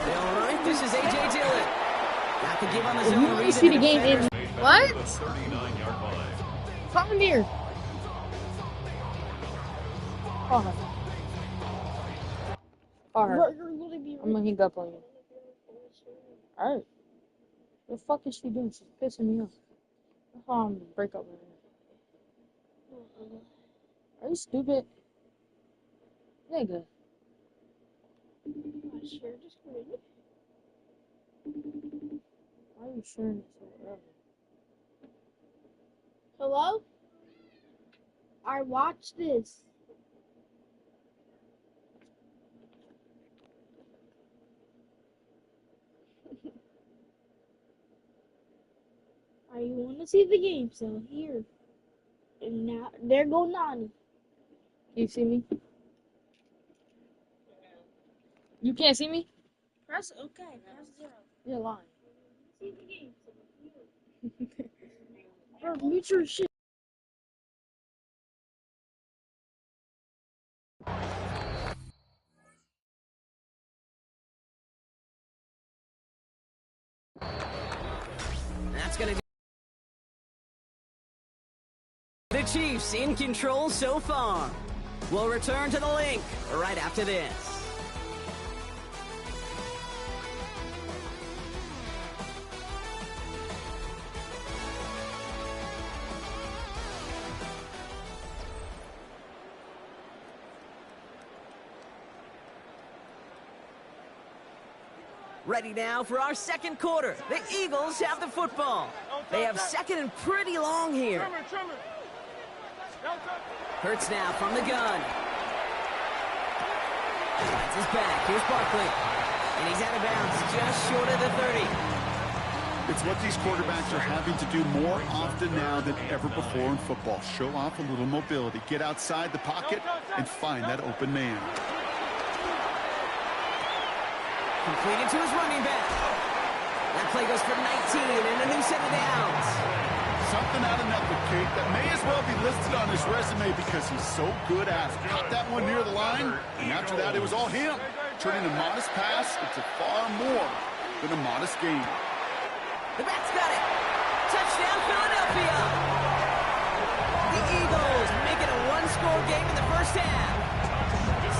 All right, this is A.J. Dillon. Got to give on the zone read. See the game in. What? Come here. Alright. I'm gonna hang up on you. Alright. What the fuck is she doing? She's pissing me off. I'm gonna break up with her. Are you stupid? Nigga. Why are you sharing this forever? Hello? I watched this. I want to see the game, so here. And now, there go Nani. You see me? You can't see me? Press okay, press 0. You're lying. See the game, so here. Bro, mute your shit. That's going to do. The Chiefs in control so far. We'll return to the link right after this. Ready now for our second quarter. The Eagles have the football. They have second and pretty long here. Hurts now from the gun. That's his back. Here's Barkley. And he's out of bounds just short of the 30. It's what these quarterbacks are having to do more often now than ever before in football. Show off a little mobility. Get outside the pocket and find that open man. Completed to his running back. That play goes for 19 and a new set of downs. Something out of nothing, Kate, that may as well be listed on his resume because he's so good at it. Caught that one near the line, and after that, it was all him. Turning a modest pass into far more than a modest game. The back's got it. Touchdown, Philadelphia. The Eagles make it a one-score game in the first half.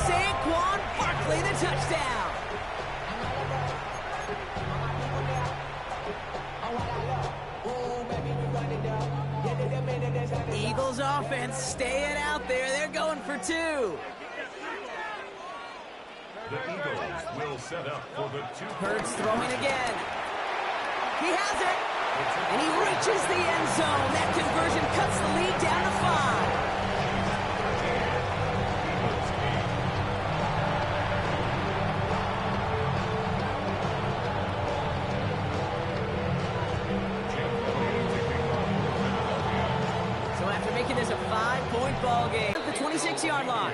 Saquon Barkley, the touchdown. Eagles offense staying out there. They're going for 2. The Eagles will set up for the 2. Hurts throwing again. He has it. And he reaches the end zone. That conversion cuts the lead down to 5. Ball game at the 26-yard line.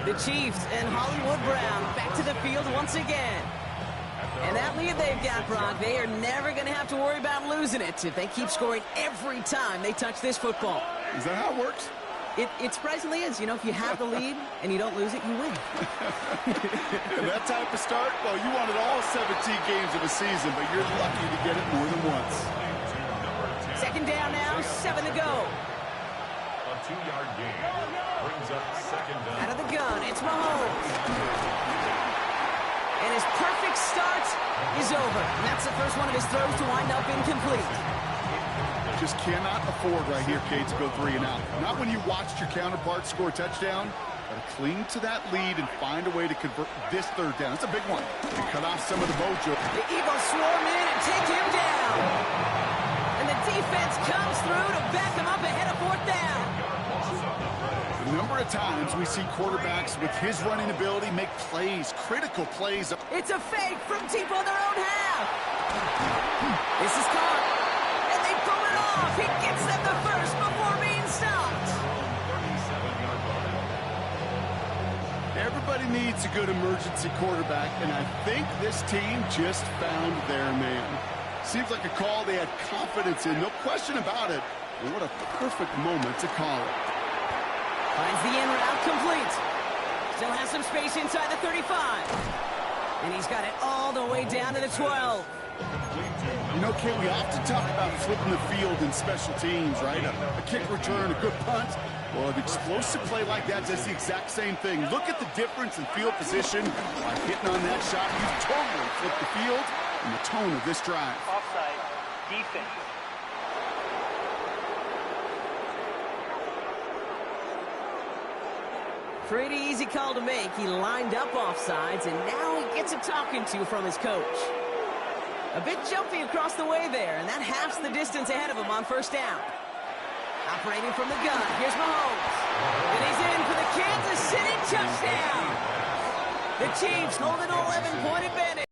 The Chiefs and Hollywood Brown back to the field once again. And that lead they've got, Brock, they are never going to have to worry about losing it if they keep scoring every time they touch this football. Is that how it works? It surprisingly is. You know, if you have the lead and you don't lose it, you win. That type of start, well, you wanted all 17 games of a season, but you're lucky to get it more than once. Second down now, 7 to go. 2-yard gain brings up second down. Out of the gun, it's Mahomes. And his perfect start is over. And that's the first one of his throws to wind up incomplete. Just cannot afford right here, Kate, to go 3 and out. Not when you watched your counterpart score a touchdown. Got to cling to that lead and find a way to convert this third down. It's a big one. And cut off some of the mojo. The Eagles swarm in and take him down. And the defense comes through to back him up ahead of 4th down. A number of times we see quarterbacks with his running ability make plays, critical plays. It's a fake from deep on their own half. This is caught, and they pull it off. He gets them the first before being stopped. Everybody needs a good emergency quarterback, and I think this team just found their man. Seems like a call they had confidence in, no question about it. And what a perfect moment to call it. Finds the in route complete. Still has some space inside the 35. And he's got it all the way down to the 12. You know, Kate, we often talk about flipping the field in special teams, right? A kick return, a good punt. Well, an explosive play like that does the exact same thing. Look at the difference in field position. By hitting on that shot, you've totally flipped the field and the tone of this drive. Offside, defense. Pretty easy call to make. He lined up offsides, and now he gets a talking to from his coach. A bit jumpy across the way there, and that halves the distance ahead of him on first down. Operating from the gun, here's Mahomes. And he's in for the Kansas City touchdown. The Chiefs hold an 11-point advantage.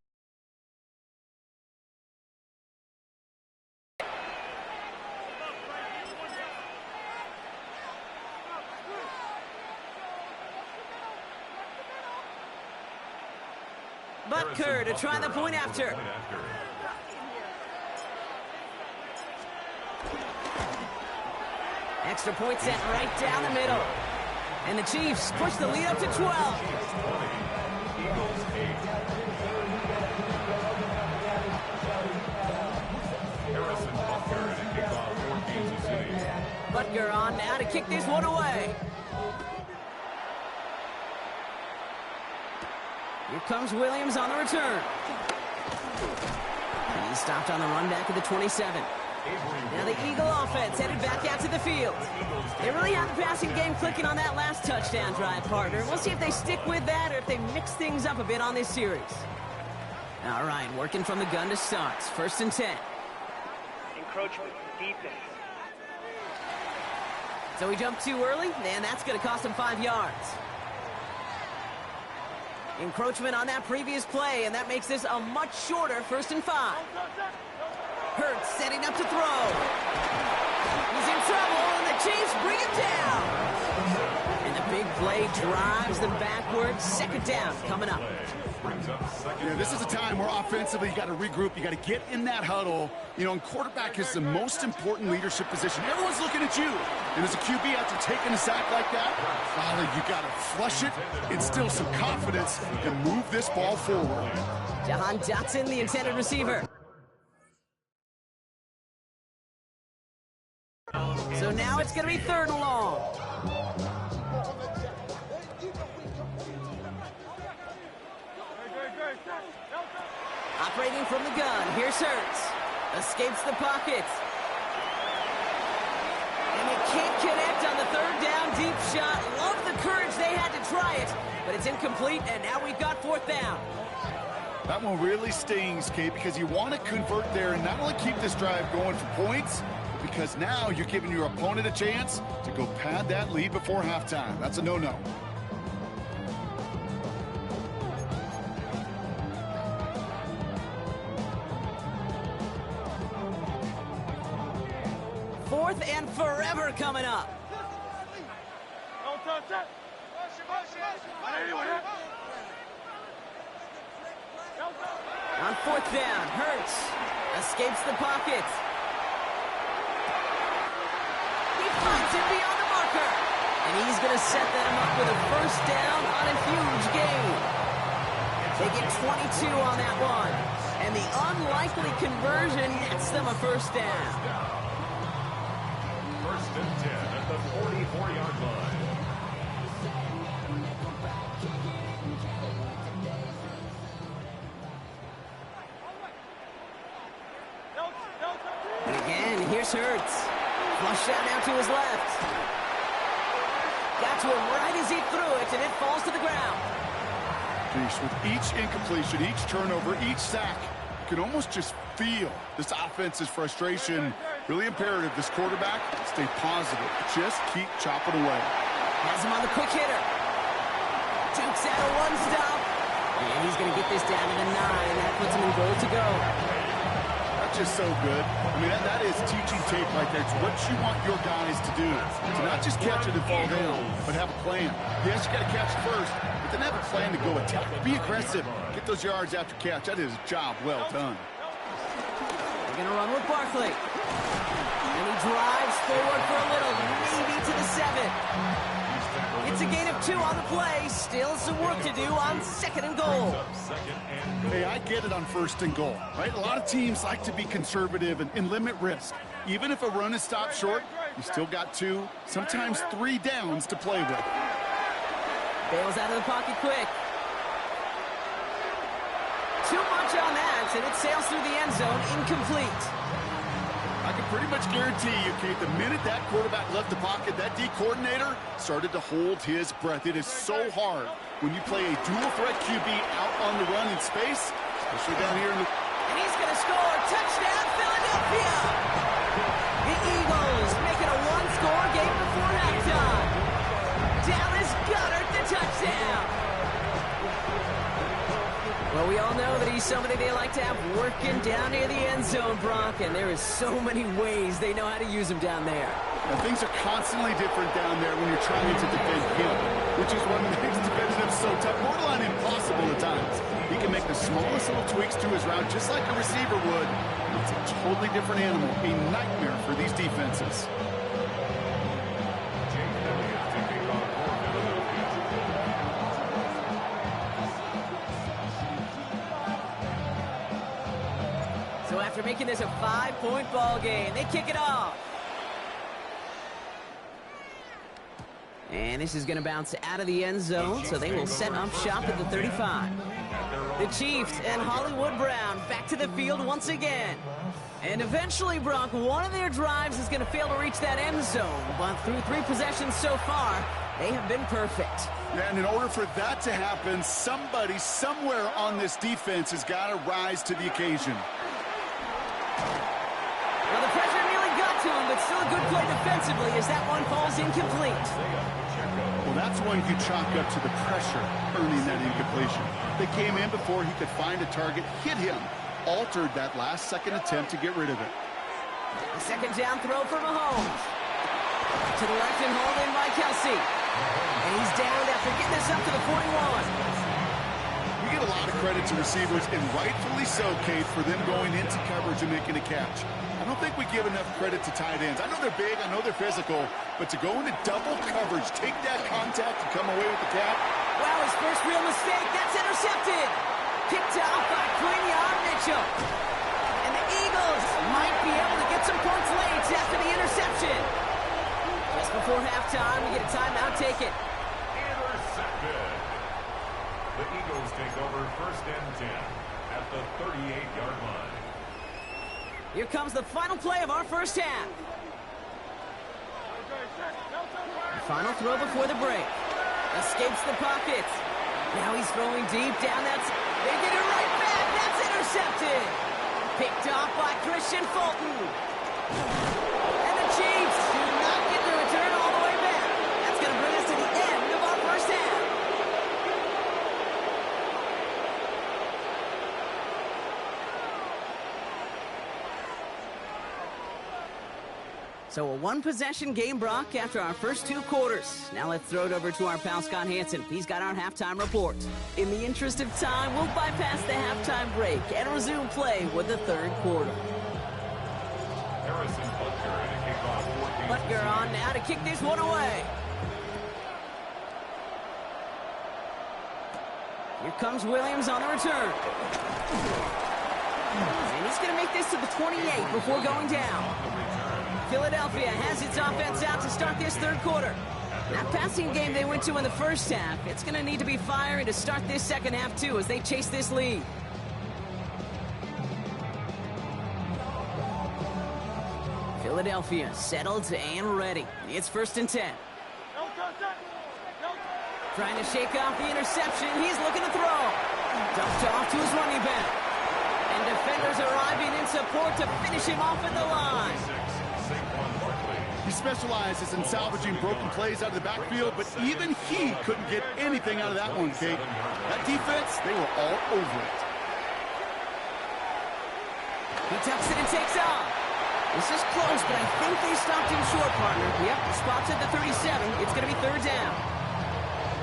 Butker to try the point after. Extra point set right down the middle. And the Chiefs push the lead up to 12. Butker on now to kick this one away. Here comes Williams on the return. And he's stopped on the run back at the 27. Now the Eagle offense headed back out to the field. They really have the passing game clicking on that last touchdown drive, partner. We'll see if they stick with that or if they mix things up a bit on this series. All right, working from the gun to start. First and 10. Encroachment, defense. So he jumped too early, and that's going to cost him 5 yards. Encroachment on that previous play, and that makes this a much shorter first and 5. Hurts setting up to throw. He's in trouble, and the Chiefs bring him down. And the big play drives them backwards. Second down coming up. Yeah, this is a time where offensively you got to regroup. You got to get in that huddle. You know, and quarterback is the most important leadership position. Everyone's looking at you. And as a QB, after taking a sack like that, you got to flush it, instill some confidence, and move this ball forward. Jahan Dotson, the intended receiver. So now it's going to be third and long. Operating from the gun, here's Hurts. Escapes the pocket. And you can't connect on the third down deep shot. Love the courage they had to try it, but it's incomplete, and now we've got fourth down. That one really stings, Kate, because you want to convert there and not only keep this drive going for points, because now you're giving your opponent a chance to go pad that lead before halftime. That's a no-no. Fourth and forever coming up. On fourth down, Hurts escapes the pocket. He finds it beyond the marker. And he's going to set them up with a first down on a huge gain. They get 22 on that one. And the unlikely conversion nets them a first down. First and 10 at the 44-yard line. And again, here's Hurts. Flush out now to his left. Got to him right as he threw it, and it falls to the ground. Jeez, with each incompletion, each turnover, each sack, you can almost just feel this offense's frustration. Really imperative, this quarterback, stay positive. Just keep chopping away. Has him on the quick hitter. Jukes out a one stop. And he's going to get this down to the 9. That puts him in goal to go. That's just so good. I mean, that is teaching tape right there. It's what you want your guys to do. To not just catch it and fall down, but have a plan. Yes, you got to catch it first, but then have a plan to go attack. Be aggressive. Get those yards after catch. That is a job well done. They're going to run with Barkley. And he drives forward for a little, maybe to the 7. It's It's a gain of 2 on the play. Still some work to do on 2nd and goal. Hey, I get it on 1st and goal, right? A lot of teams like to be conservative and limit risk. Even if a run is stopped short, you still got 2, sometimes 3 downs to play with. Bails out of the pocket quick. Too much on that, and it sails through the end zone, incomplete. I can pretty much guarantee you, Kate, the minute that quarterback left the pocket, that D coordinator started to hold his breath. It is so hard when you play a dual-threat QB out on the run in space, especially down here in the... And he's going to score. Touchdown, Philadelphia! The Eagles make it a 1-score game before halftime. Dallas Goedert the touchdown. Well, we all know that he's somebody they like to have working down near the end zone, Brock, and there is so many ways they know how to use him down there. Now, things are constantly different down there when you're trying to defend him, which is what makes defending him so tough, borderline impossible at times. He can make the smallest little tweaks to his route just like a receiver would. It's a totally different animal, a nightmare for these defenses. So after making this a 5-point ball game, they kick it off. And this is going to bounce out of the end zone, so they will set up shop at the 35. The Chiefs and Hollywood Brown back to the field once again. And eventually, Brock, one of their drives is going to fail to reach that end zone. But through 3 possessions so far, they have been perfect. And in order for that to happen, somebody somewhere on this defense has got to rise to the occasion. Well, the pressure nearly got to him, but still a good play defensively as that one falls incomplete. Well, that's one you chalk up to the pressure earning that incompletion. They came in before he could find a target, hit him, altered that last-second attempt to get rid of it. The 2nd down throw for Mahomes. To the left and hauled in by Kelsey. And he's down after getting this up to the 41. We get a lot of credit to receivers, and rightfully so, Kate, for them going into coverage and making a catch. I don't think we give enough credit to tight ends. I know they're big, I know they're physical, but to go into double coverage, take that contact, and come away with the catch. Wow, his first real mistake. That's intercepted. Picked off by Quinion Mitchell. And the Eagles might be able to get some points late after the interception. Just before halftime, we get a timeout. Take it. Intercepted. The Eagles take over 1st and 10 at the 38-yard line. Here comes the final play of our first half. The final throw before the break. Escapes the pocket. Now he's throwing deep down. They get it right back. That's intercepted. Picked off by Christian Fulton. And the Chiefs do not get the return all the way back. That's going to bring us to the end of our first half. So a 1-possession game, Brock, after our first 2 quarters. Now let's throw it over to our pal Scott Hansen. He's got our halftime report. In the interest of time, we'll bypass the halftime break and resume play with the 3rd quarter. Harrison Butker in a kickoff 14. Butker on now to kick this one away. Here comes Williams on the return. And he's going to make this to the 28 before going down. Philadelphia has its offense out to start this 3rd quarter. That passing game they went to in the first half, it's going to need to be firing to start this 2nd half too as they chase this lead. Philadelphia settled and ready. It's 1st and 10. Trying to shake off the interception. He's looking to throw. Dumped off to his running back. And defenders arriving in support to finish him off at the line. He specializes in salvaging broken plays out of the backfield, but even he couldn't get anything out of that one, Kate. That defense, they were all over it. He tucks it and takes off. This is close, but I think they stopped him short, partner. Yep, the spot's at the 37. It's going to be 3rd down.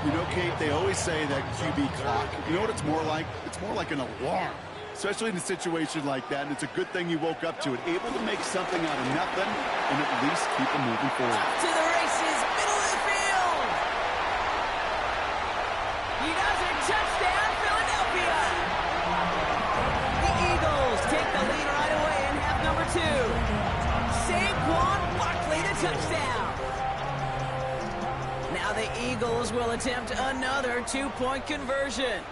You know, Kate, they always say that QB clock. You know what it's more like? It's more like an alarm. Especially in a situation like that, and it's a good thing you woke up to it. Able to make something out of nothing and at least keep them moving forward. Up to the races, middle of the field. attempt another two-point conversion.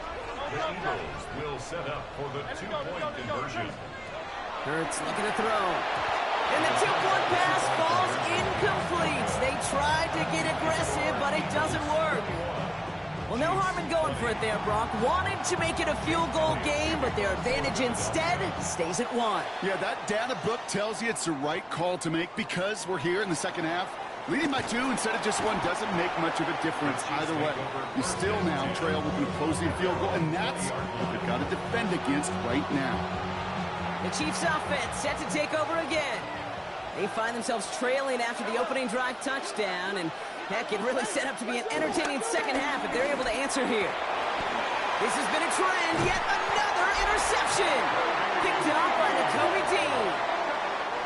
The Eagles will set up for the two-point conversion. Hurts looking to throw. And the two-point pass falls incomplete. They tried to get aggressive, but it doesn't work. Well, no harm in going for it there, Brock. Wanted to make it a field goal game, but their advantage instead stays at 1. Yeah, that data book tells you it's the right call to make because we're here in the second half. Leading by 2 instead of just 1 doesn't make much of a difference either way. You still now trail with an opposing field goal, and that's what they've got to defend against right now. The Chiefs offense set to take over again. They find themselves trailing after the opening drive touchdown, and heck, it really set up to be an entertaining second half if they're able to answer here. This has been a trend, yet another interception. Picked off by Nakobe Dean.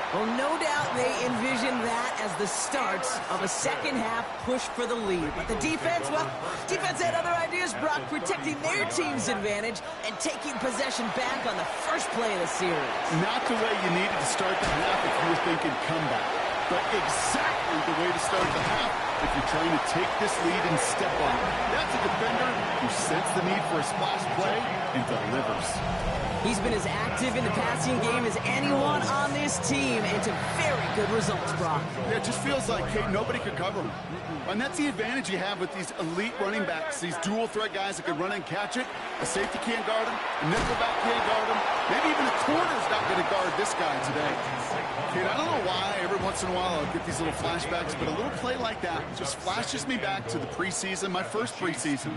Well, no doubt they envisioned that as the start of a second-half push for the lead. But the defense, well, defense had other ideas, Brock, protecting their team's advantage and taking possession back on the first play of the series. Not the way you needed to start the half if you were thinking comeback, but exactly the way to start the half if you're trying to take this lead and step on it. That's a defender who sensed the need for a splash play and delivers. He's been as active in the passing game as anyone on this team, and to very good results, Brock. Yeah, it just feels like, hey, nobody could cover him. And that's the advantage you have with these elite running backs, these dual-threat guys that can run and catch it. A safety can't guard him, a nickelback can't guard him. Maybe even a corner's not going to guard this guy today. Kid, I don't know why every once in a while I'll get these little flashbacks, but a little play like that just flashes me back to the preseason, my first preseason.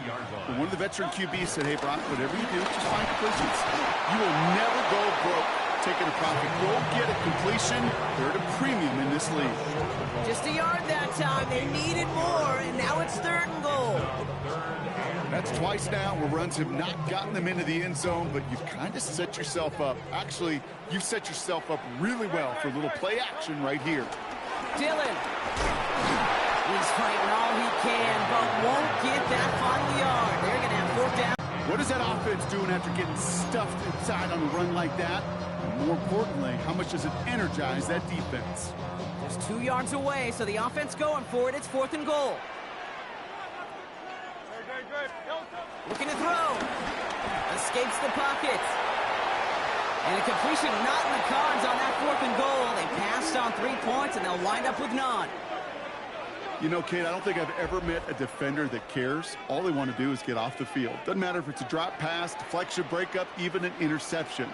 When one of the veteran QBs said, hey, Brock, whatever you do, just find completions. You will never go broke taking a profit. Go get a completion. They're at a premium in this league. Just a yard that time. They needed more, and now it's 3rd and goal. That's twice now where runs have not gotten them into the end zone, but you've kind of set yourself up. Actually, you've set yourself up really well for a little play action right here. Dillon. He's fighting all he can, but won't get that final yard. They're going to have 4th down. What is that offense doing after getting stuffed inside on a run like that? And more importantly, how much does it energize that defense? Just 2 yards away, so the offense going for it. It's 4th and goal. Looking to throw. Escapes the pocket. And a completion not in the cards on that 4th and goal. They passed on 3 points, and they'll wind up with none. You know, Kate, I don't think I've ever met a defender that cares. All they want to do is get off the field. Doesn't matter if it's a drop pass, deflection, breakup, even an interception.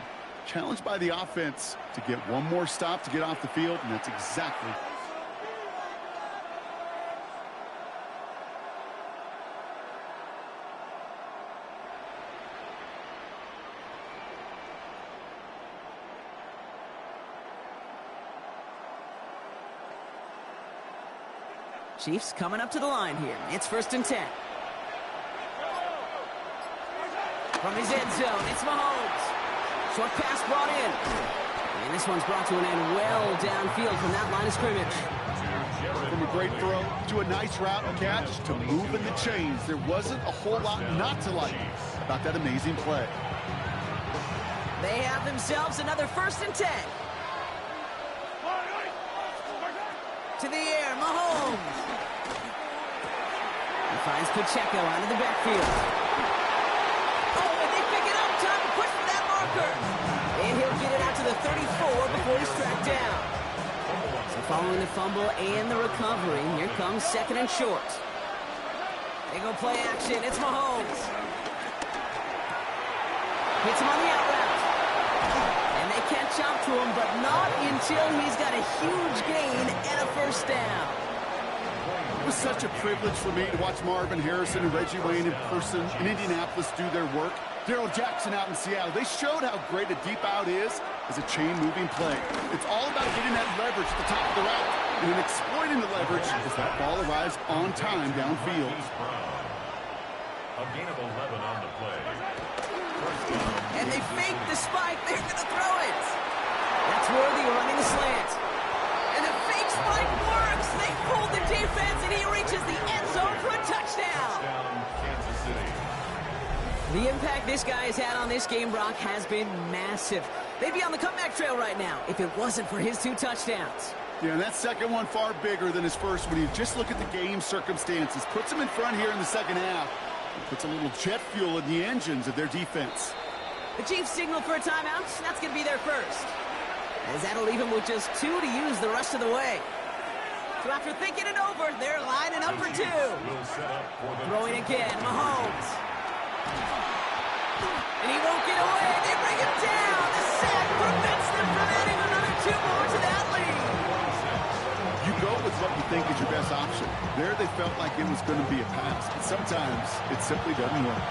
Challenged by the offense to get one more stop to get off the field, and that's exactly. Chiefs coming up to the line here. It's 1st and 10. From his end zone, it's Mahomes. Short pass brought in. And this one's brought to an end well downfield from that line of scrimmage. From a great throw to a nice route catch to moving the chains. There wasn't a whole lot not to like about that amazing play. They have themselves another 1st and 10. To the air, Mahomes. He finds Pacheco out of the backfield. Oh, and they pick it up. Time to push for that marker. And he'll get it out to the 34 before he's tracked down. So following the fumble and the recovery, here comes 2nd and short. They go play action. It's Mahomes. Hits him on the out route. And they catch up to him, but not until he's got a huge gain and a 1st down. It was such a privilege for me to watch Marvin Harrison and Reggie Wayne in person in Indianapolis do their work. Darrell Jackson out in Seattle. They showed how great a deep out is as a chain-moving play. It's all about getting that leverage at the top of the route and then exploiting the leverage as that ball arrives on time downfield. A gain of 11 on the play. And they fake the spike. They're going to throw it. That's Worthy running the slant. And the fake spike works. They pulled the defense, and he reaches the end zone for a touchdown. Kansas City. The impact this guy has had on this game, Brock, has been massive. They'd be on the comeback trail right now if it wasn't for his 2 touchdowns. Yeah, and that second one far bigger than his first one. You just look at the game circumstances. Puts him in front here in the second half. Puts a little jet fuel in the engines of their defense. The Chiefs signal for a timeout. That's going to be their first. As that'll leave them with just 2 to use the rest of the way. So after thinking it over, they're lining up for 2. Throwing again, Mahomes. And he won't get away. They bring him down. The sack prevents them from adding another 2 more to that lead. You go with what you think is your best option. There they felt like it was going to be a pass. But sometimes it simply doesn't work.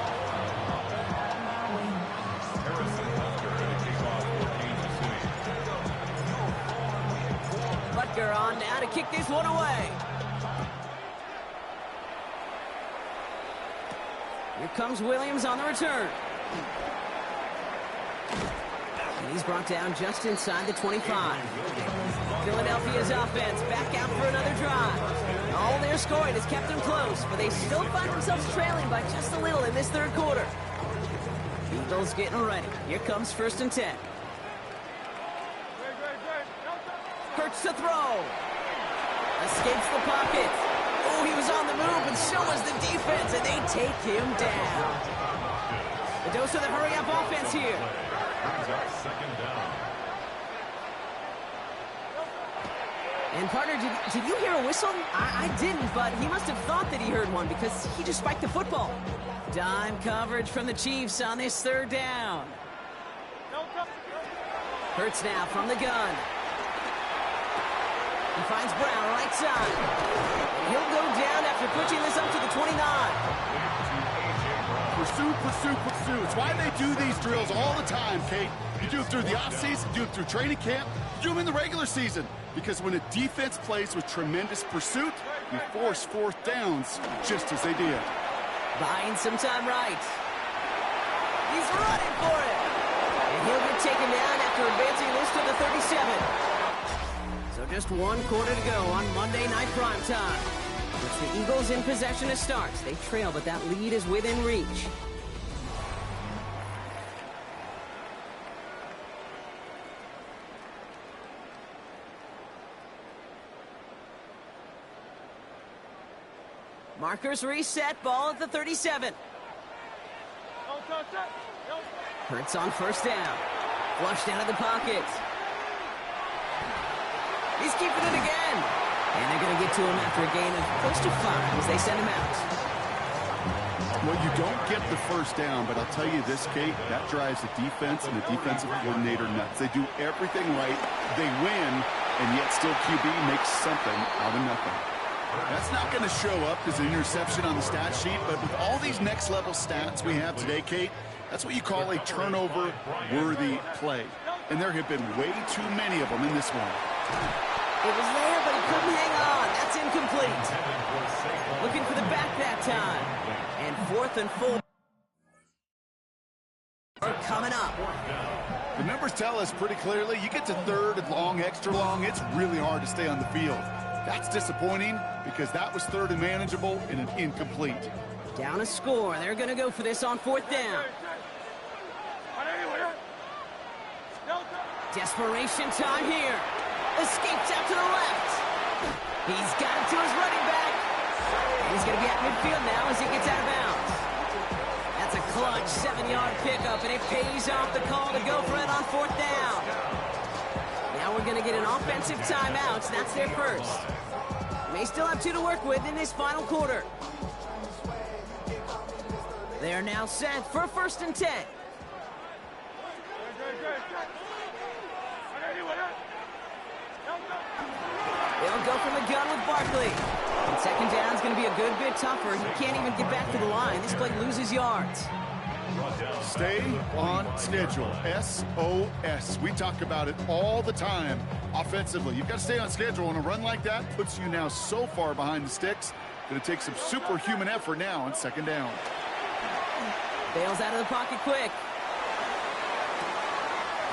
Butker on now to kick this one away. Here comes Williams on the return. And he's brought down just inside the 25. Philadelphia's offense back out for another drive. All their scoring has kept them close, but they still find themselves trailing by just a little in this third quarter. Eagles getting ready. Here comes 1st and 10. Hurts to throw. Escapes the pocket. Oh, he was on the move, and so was the defense, and they take him down. The dose of the hurry-up offense here. And partner, did you hear a whistle? I didn't, but he must have thought that he heard one because he just spiked the football. Dime coverage from the Chiefs on this 3rd down. Hurts now from the gun. He finds Brown right side. He'll go down after pushing this up to the 29. Pursuit, pursuit, pursuit. It's why they do these drills all the time, Kate. You do it through the offseason, do it through training camp, do them in the regular season. Because when a defense plays with tremendous pursuit, you force 4th downs just as they did. Buying some time right. He's running for it. And he'll get taken down after advancing this to the 37. So just 1 quarter to go on Monday Night Primetime. It's the Eagles in possession as starts. They trail, but that lead is within reach. Markers reset, ball at the 37. Hurts on 1st down. Flushed out of the pocket. He's keeping it again. And they're going to get to him after a gain of close to 5 as they send him out. Well, you don't get the 1st down, but I'll tell you this, Kate, that drives the defense and the defensive coordinator nuts. They do everything right, they win, and yet still QB makes something out of nothing. That's not going to show up as an interception on the stat sheet, but with all these next-level stats we have today, Kate, that's what you call a turnover-worthy play. And there have been way too many of them in this one. It was there, but he couldn't hang on. That's incomplete. Looking for the back that time. And 4th and 4 are coming up. The numbers tell us pretty clearly, you get to 3rd and long, extra long, it's really hard to stay on the field. That's disappointing because that was 3rd and manageable and an incomplete. Down a score. They're going to go for this on 4th down. Desperation time here. Escapes out to the left. He's got it to his running back. He's going to be at midfield now as he gets out of bounds. That's a clutch 7-yard pickup, and it pays off the call to go for it on 4th down. Now we're going to get an offensive timeout. So that's their first. They still have 2 to work with in this final quarter. They are now set for 1st and 10. They'll go from the gun with Barkley. And 2nd down is going to be a good bit tougher. He can't even get back to the line. This play loses yards. Stay on schedule. SOS. We talk about it all the time offensively. You've got to stay on schedule, and a run like that puts you now so far behind the sticks. Going to take some superhuman effort now on 2nd down. Bails out of the pocket quick.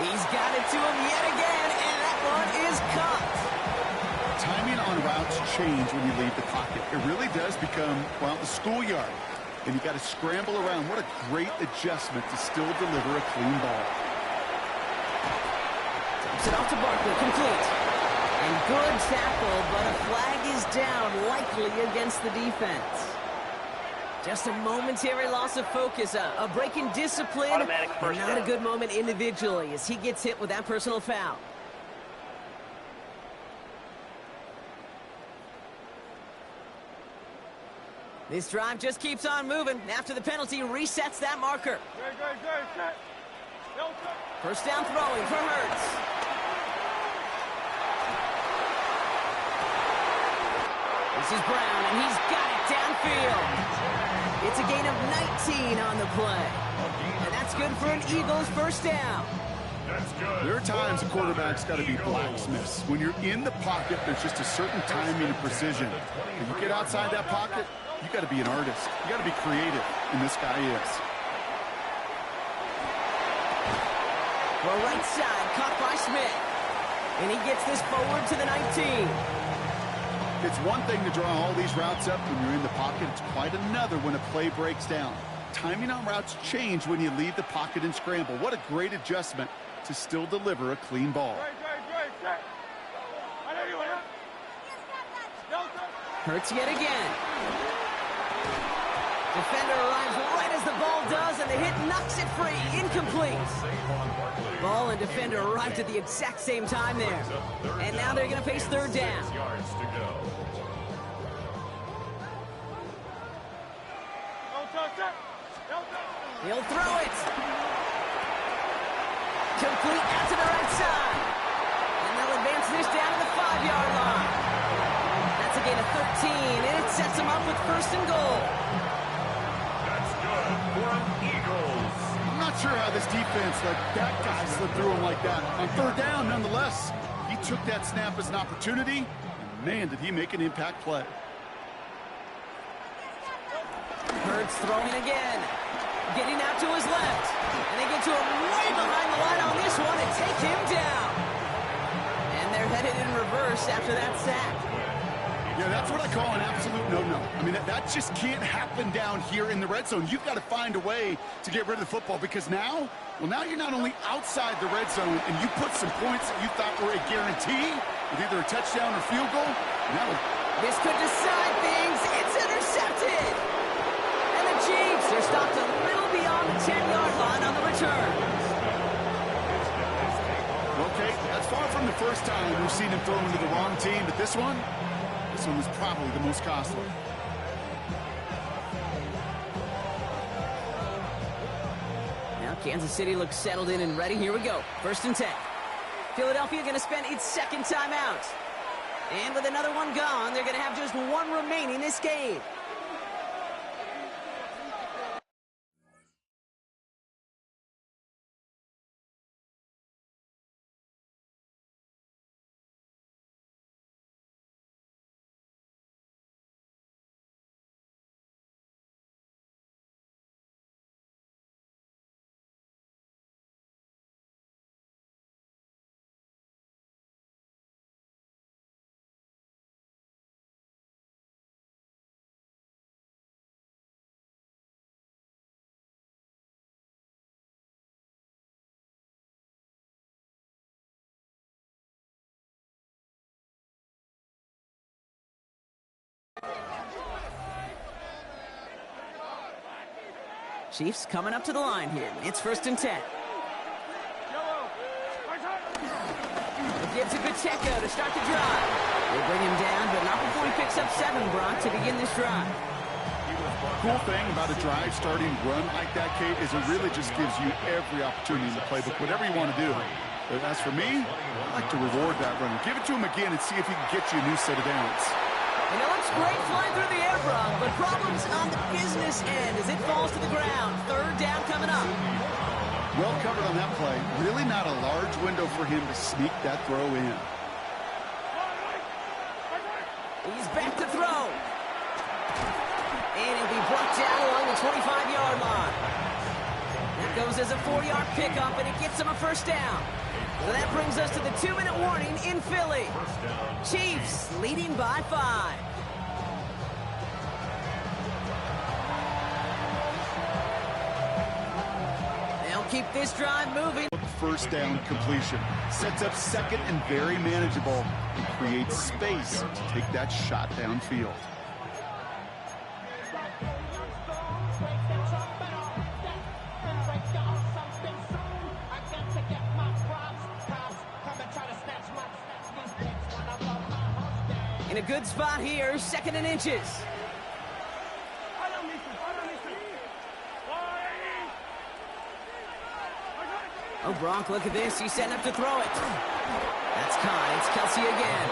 He's got it to him yet again, and that one is caught. Timing on routes change when you leave the pocket. It really does become, well, the schoolyard. And you got to scramble around. What a great adjustment to still deliver a clean ball. Drops it off to Barkley, complete. And good tackle, but a flag is down, likely against the defense. Just a momentary loss of focus, a break in discipline, Automatic and first not a down. good moment individually as he gets hit with that personal foul. This drive just keeps on moving. After the penalty, resets that marker. First down throwing for Hurts. This is Brown, and he's got it downfield. It's a gain of 19 on the play. And that's good for an Eagles first down. There are times a quarterback's got to be blacksmiths. When you're in the pocket, there's just a certain timing and precision. When you get outside that pocket, you got to be an artist. You got to be creative, and this guy is. Well, right side, caught by Smith. And he gets this forward to the 19. It's one thing to draw all these routes up when you're in the pocket. It's quite another when a play breaks down. Timing on routes change when you leave the pocket and scramble. What a great adjustment to still deliver a clean ball. Hurts yet again. Defender arrives right as the ball does, and the hit knocks it free. Incomplete. Ball and defender arrived at the exact same time there. And now they're going to face third down. He'll throw it. Complete out to the right side. And they'll advance this down to the 5-yard line. That's a gain of 13, and it sets them up with first and goal. That's good for an Eagles. I'm not sure how this defense let that guy slip through him like that. On third down, nonetheless, he took that snap as an opportunity, and man, did he make an impact play. Hurts throwing again. Getting out to his left. And they get to him way behind the line on this one and take him down. And they're headed in reverse after that sack. Yeah, that's what I call an absolute no-no. I mean, that just can't happen down here in the red zone. You've got to find a way to get rid of the football because now you're not only outside the red zone and you put some points that you thought were a guarantee with either a touchdown or field goal. This could decide things. It's intercepted. And the Chiefs are stopped a little beyond the 10-yard line on the return. Okay, that's far from the first time we've seen him throw into the wrong team, but this one was probably the most costly. Now Kansas City looks settled in and ready. Here we go. First and 10. Philadelphia going to spend its second timeout. And with another one gone, they're going to have just one remaining this game. Chiefs coming up to the line here. It's first and 10. It gives it Pacheco to start the drive. They bring him down, but not before he picks up 7, Brock, to begin this drive. Cool thing about a drive starting run like that, Kate, is it really just gives you every opportunity in the playbook, whatever you want to do. But as for me, I like to reward that runner. Give it to him again and see if he can get you a new set of downs. And it looks great flying through the air, Brock, but problems on the business end as it falls to the ground. Third down coming up. Well covered on that play. Really not a large window for him to sneak that throw in. He's back to throw. And he'll be brought down along the 25-yard line. That goes as a 4-yard pickup, and it gets him a first down. So that brings us to the 2-minute warning in Philly. Chiefs leading by 5. They'll keep this drive moving. first down completion. Sets up second and very manageable and creates space to take that shot downfield. In a good spot here, 2nd and inches. Oh, Gronk, look at this. He's setting up to throw it. That's caught. It's Kelsey again.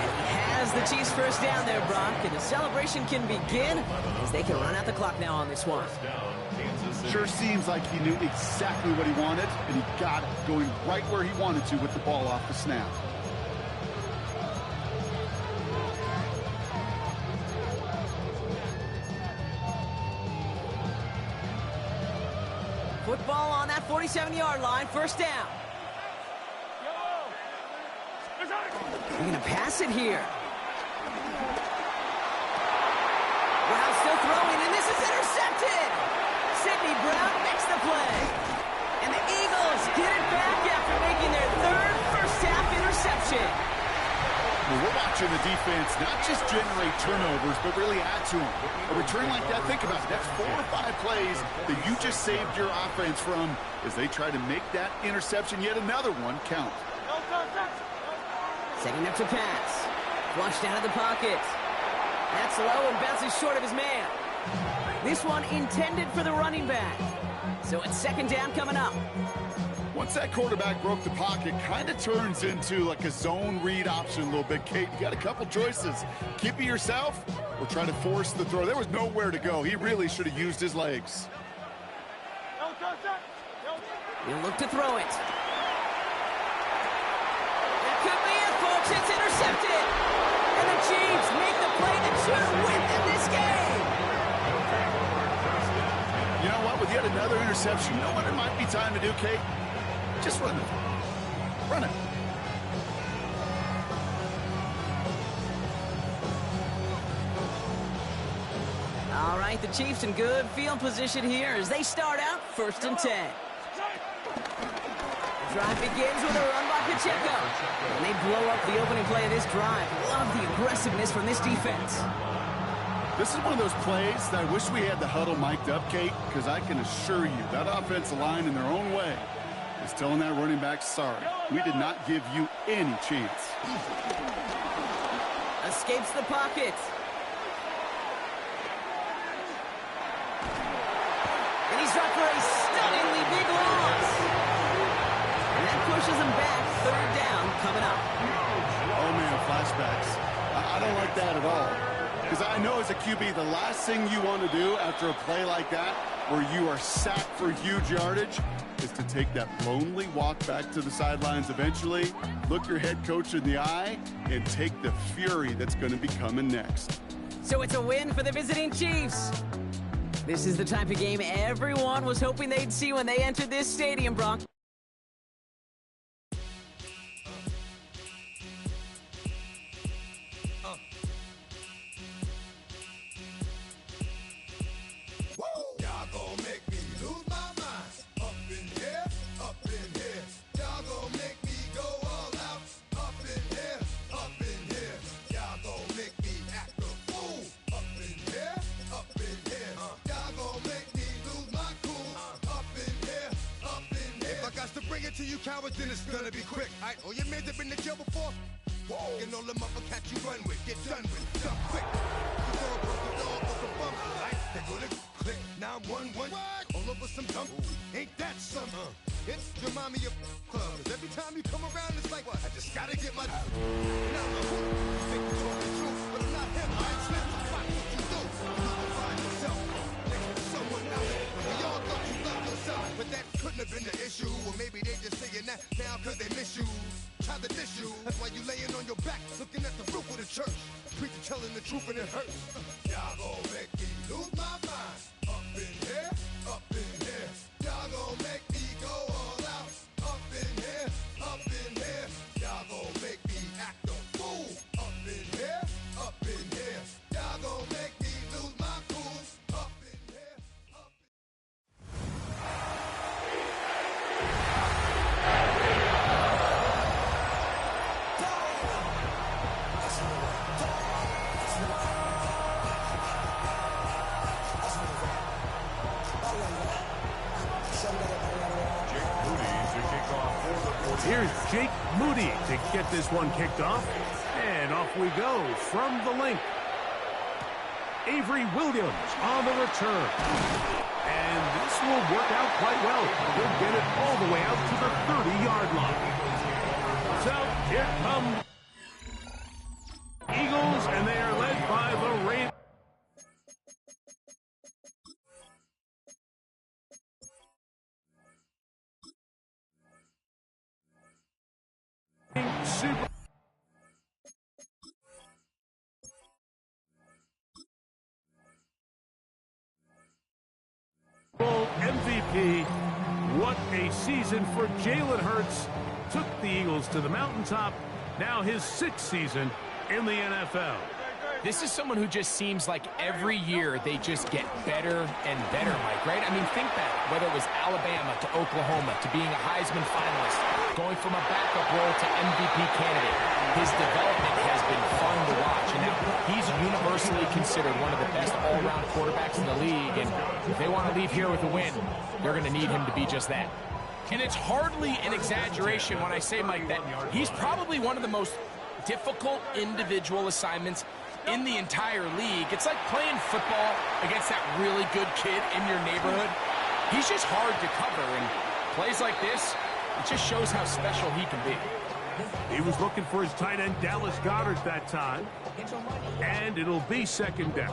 And he has the Chiefs first down there, Brock. And the celebration can begin as they can run out the clock now on this one. Sure seems like he knew exactly what he wanted, and he got it, going right where he wanted to with the ball off the snap. Football on that 47-yard line, first down. They're going to pass it here. Brown still throwing, and this is intercepted. Sidney Brown makes the play. And the Eagles get it back after making their 3rd first-half interception. Well, we're watching the defense not just generate turnovers, but really add to them. A return like that, think about it. That's 4 or 5 plays that you just saved your offense from as they try to make that interception, yet another one, count. Setting up to pass. Flushed out of the pocket. That's low and bounces short of his man. This one intended for the running back. So it's 2nd down coming up. Once that quarterback broke the pocket, kind of turns into like a zone read option a little bit. Kate, you got a couple choices. Keep it yourself or try to force the throw. There was nowhere to go. He really should have used his legs. He'll look to throw it. That could be it, folks. It's intercepted. And the Chiefs make the play that should win them this game. You know what? With yet another interception, you know what it might be time to do, Kate? Just run it. Run it. All right, the Chiefs in good field position here as they start out 1st and 10. The drive begins with a run by Pacheco. And they blow up the opening play of this drive. Love the aggressiveness from this defense. This is one of those plays that I wish we had the huddle mic'd up, Kate, because I can assure you that offensive line in their own way is telling that running back, sorry, we did not give you any chance. Escapes the pocket. And he's up for a stunningly big loss. And that pushes him back, 3rd down coming up. Oh, man, flashbacks. I don't like that at all. Because I know as a QB, the last thing you want to do after a play like that, where you are sacked for huge yardage, is to take that lonely walk back to the sidelines eventually, look your head coach in the eye, and take the fury that's going to be coming next. So it's a win for the visiting Chiefs. This is the type of game everyone was hoping they'd see when they entered this stadium, Brock. To you cowards, then it's gonna be quick. Alright, all your mans have been to jail before. Whoa. And all the motherfuckers you run with, get done with, done quick. You gon' broke the dog for some bumps. Alright, they gonna click 911. All over some dump. Ain't that something? It's your mommy of clubs. Every time you come around, it's like, what? I just gotta get my. Now I'm who? You think you're talking the truth, but I'm not him. Alright, snap, watch what you do. You can find yourself next to someone else. We all thought you loved yourself, but that couldn't have been the issue. Or maybe they just saying that now cause they miss you. Try to diss you. That's why you laying on your back, looking at the roof of the church. Preacher telling the truth and it hurts. Y'all gon' make me lose my mind. Up in here, up in here. Y'all gon' make me go all out. Up in here, up in here. Y'all gon' make me act a fool. Up in here, up in here. Y'all gon' make me lose my cool. Up in here, up in here. Here's Jake Moody to get this one kicked off. And off we go from the link. Avery Williams on the return. And this will work out quite well. He'll get it all the way out to the 30-yard line. So here come Eagles, and they are led by the Ravens. Super Bowl MVP. What a season for Jalen Hurts. Took the Eagles to the mountaintop. Now his 6th season in the NFL. This is someone who just seems like every year they just get better and better, Mike, right? I mean, think back, whether it was Alabama to Oklahoma to being a Heisman finalist, going from a backup role to MVP candidate. His development has been fun to watch, and now he's universally considered one of the best all-around quarterbacks in the league, and if they want to leave here with a win, they're going to need him to be just that. And it's hardly an exaggeration when I say, Mike, that he's probably one of the most difficult individual assignments in the entire league. It's like playing football against that really good kid in your neighborhood. He's just hard to cover, and plays like this, it just shows how special he can be. He was looking for his tight end, Dallas Goedert, that time. And it'll be 2nd down.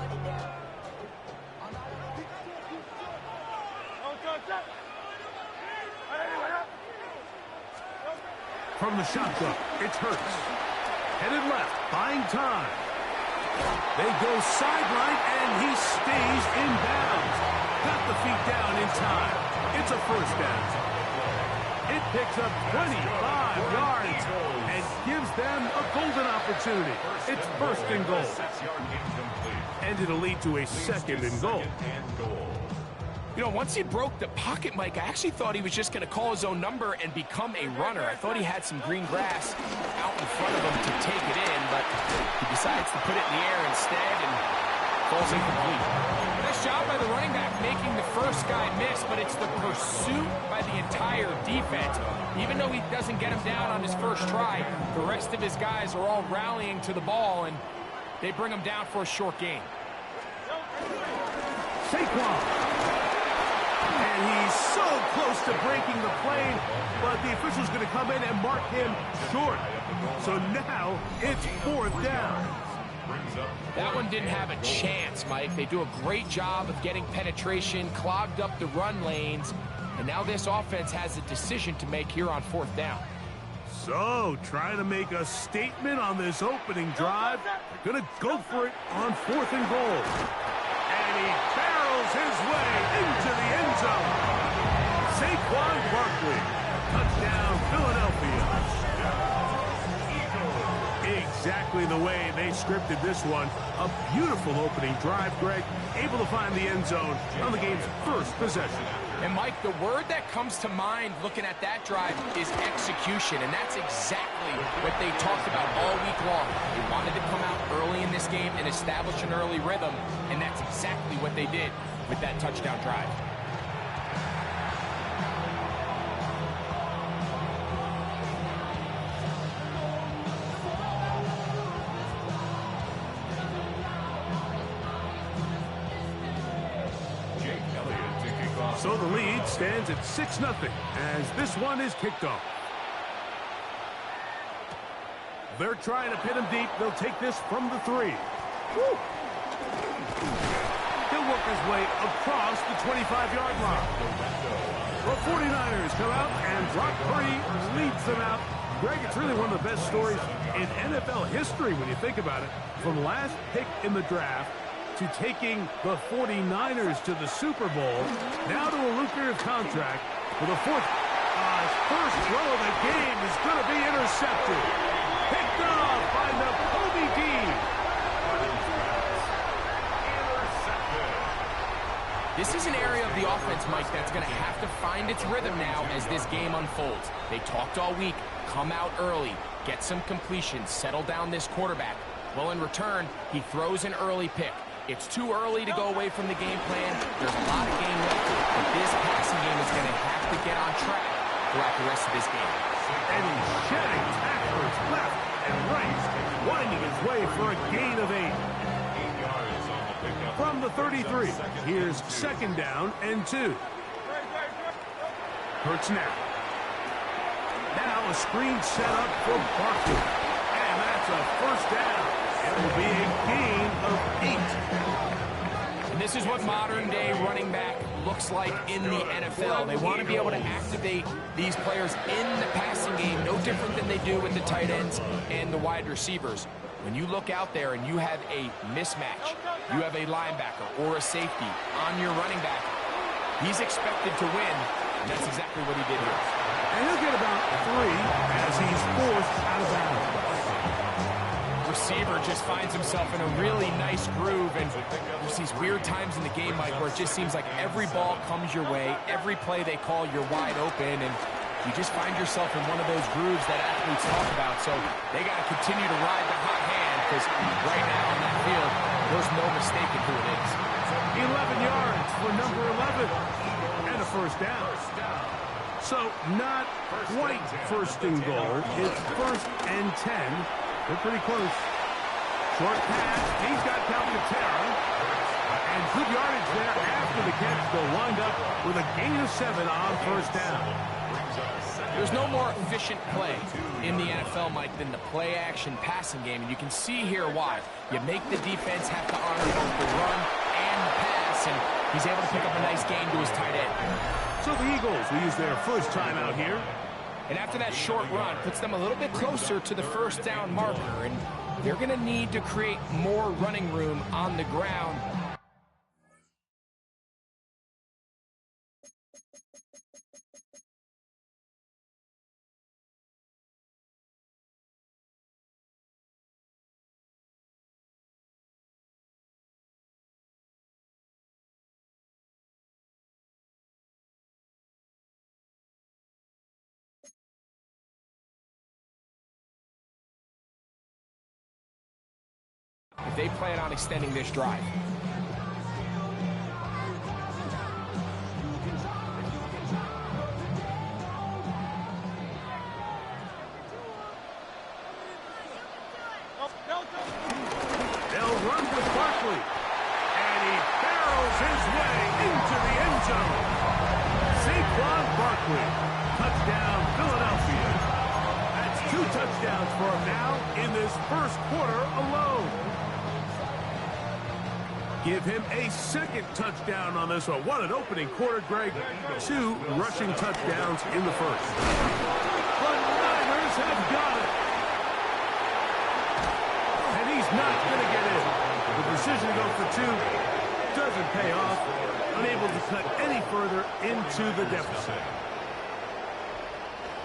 From the shotgun, it's Hurts. Headed left, buying time. They go sideline, and he stays in bounds. Got the feet down in time. It's a 1st down. It picks up 25 yards and gives them a golden opportunity. It's 1st and goal. And it'll lead to a 2nd and goal. You know, once he broke the pocket, Mike, I actually thought he was just going to call his own number and become a runner. I thought he had some green grass out in front of him to take it in, but he decides to put it in the air instead and falls incomplete. Nice job by the running back making the first guy miss, but it's the pursuit by the entire defense. Even though he doesn't get him down on his first try, the rest of his guys are all rallying to the ball, and they bring him down for a short gain. Saquon. And he's so close to breaking the plane, but the official's going to come in and mark him short. So now it's 4th down. That one didn't have a chance, Mike. They do a great job of getting penetration, clogged up the run lanes, and now this offense has a decision to make here on 4th down. So, trying to make a statement on this opening drive. Going to go for it on 4th and goal. And he barrels his way into the end zone. Saquon Barkley. Touchdown, Philadelphia. Exactly the way they scripted this one. A beautiful opening drive, Greg. Able to find the end zone on the game's 1st possession. And, Mike, the word that comes to mind looking at that drive is execution, and that's exactly what they talked about all week long. They wanted to come out early in this game and establish an early rhythm, and that's exactly what they did with that touchdown drive. So the lead stands at 6-0 as this one is kicked off. They're trying to pin him deep. They'll take this from the 3. Woo. He'll work his way across the 25-yard line. The 49ers come out, and Brock Purdy leads them out. Greg, it's really one of the best stories in NFL history when you think about it. From last pick in the draft to taking the 49ers to the Super Bowl, now to a lucrative contract for the 4th. First throw of the game is going to be intercepted. Picked off by Nakobe Dean. This is an area of the offense, Mike, that's going to have to find its rhythm now as this game unfolds. They talked all week, come out early, get some completions, settle down this quarterback. Well, in return, he throws an early pick. It's too early to go away from the game plan. There's a lot of game left, but this passing game is going to have to get on track throughout the rest of this game. And he's shedding tacklers left and right, winding his way for a gain of 8. 8 yards on the pickup. From the 33, here's second down and 2. Hurts now. Now a screen set up for Barkley. And that's a first down. It will be a gain of 8. And this is what modern-day running back looks like in the NFL. They want to be able to activate these players in the passing game, no different than they do with the tight ends and the wide receivers. When you look out there and you have a mismatch, you have a linebacker or a safety on your running back, he's expected to win, and that's exactly what he did here. And he'll get about 3 as he's forced out of bounds. Receiver just finds himself in a really nice groove, and there's these weird times in the game, Mike, where it just seems like every ball comes your way, every play they call, you're wide open, and you just find yourself in one of those grooves that athletes talk about. So they got to continue to ride the hot hand, because right now on that field, there's no mistaking who it is. 11 yards for number 11, and a first down. So not quite first and goal. It's first and 10. They're pretty close. Short pass. He's got Calcaterra. And good yardage there after the catch. They'll wind up with a gain of 7 on first down. There's no more efficient play in the NFL, Mike, than the play-action passing game. And you can see here why. You make the defense have to honor both the run and the pass. And he's able to pick up a nice gain to his tight end. So the Eagles will use their first time out here. And after that short run, puts them a little bit closer to the first down marker. And they're going to need to create more running room on the ground. If they plan on extending this drive. They'll run with Barkley. And he barrels his way into the end zone. Saquon Barkley. Touchdown, Philadelphia. That's 2 touchdowns for him now in this first quarter alone. Give him a second touchdown on this one. What an opening quarter, Greg. 2 rushing touchdowns in the first. The Niners have got it. And he's not going to get in. The decision to go for 2 doesn't pay off. Unable to cut any further into the deficit.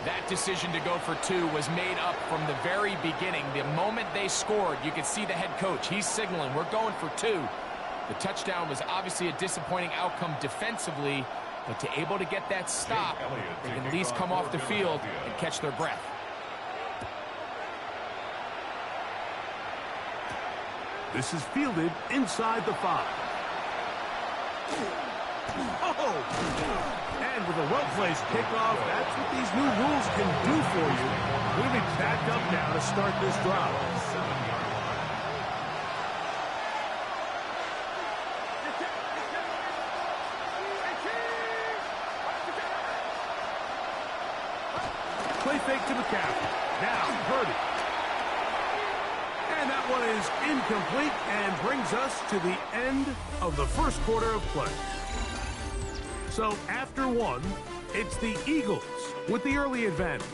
That decision to go for 2 was made up from the very beginning. The moment they scored, you could see the head coach. He's signaling, we're going for 2. The touchdown was obviously a disappointing outcome defensively, but to able to get that stop, they can at least come off the field and catch their breath. This is fielded inside the 5. Oh! And with a well-placed kickoff, that's what these new rules can do for you. We're going to be backed up now to start this drive. Play fake to McCaffrey. Now, Purdy. And that one is incomplete and brings us to the end of the first quarter of play. So after 1, it's the Eagles with the early advantage.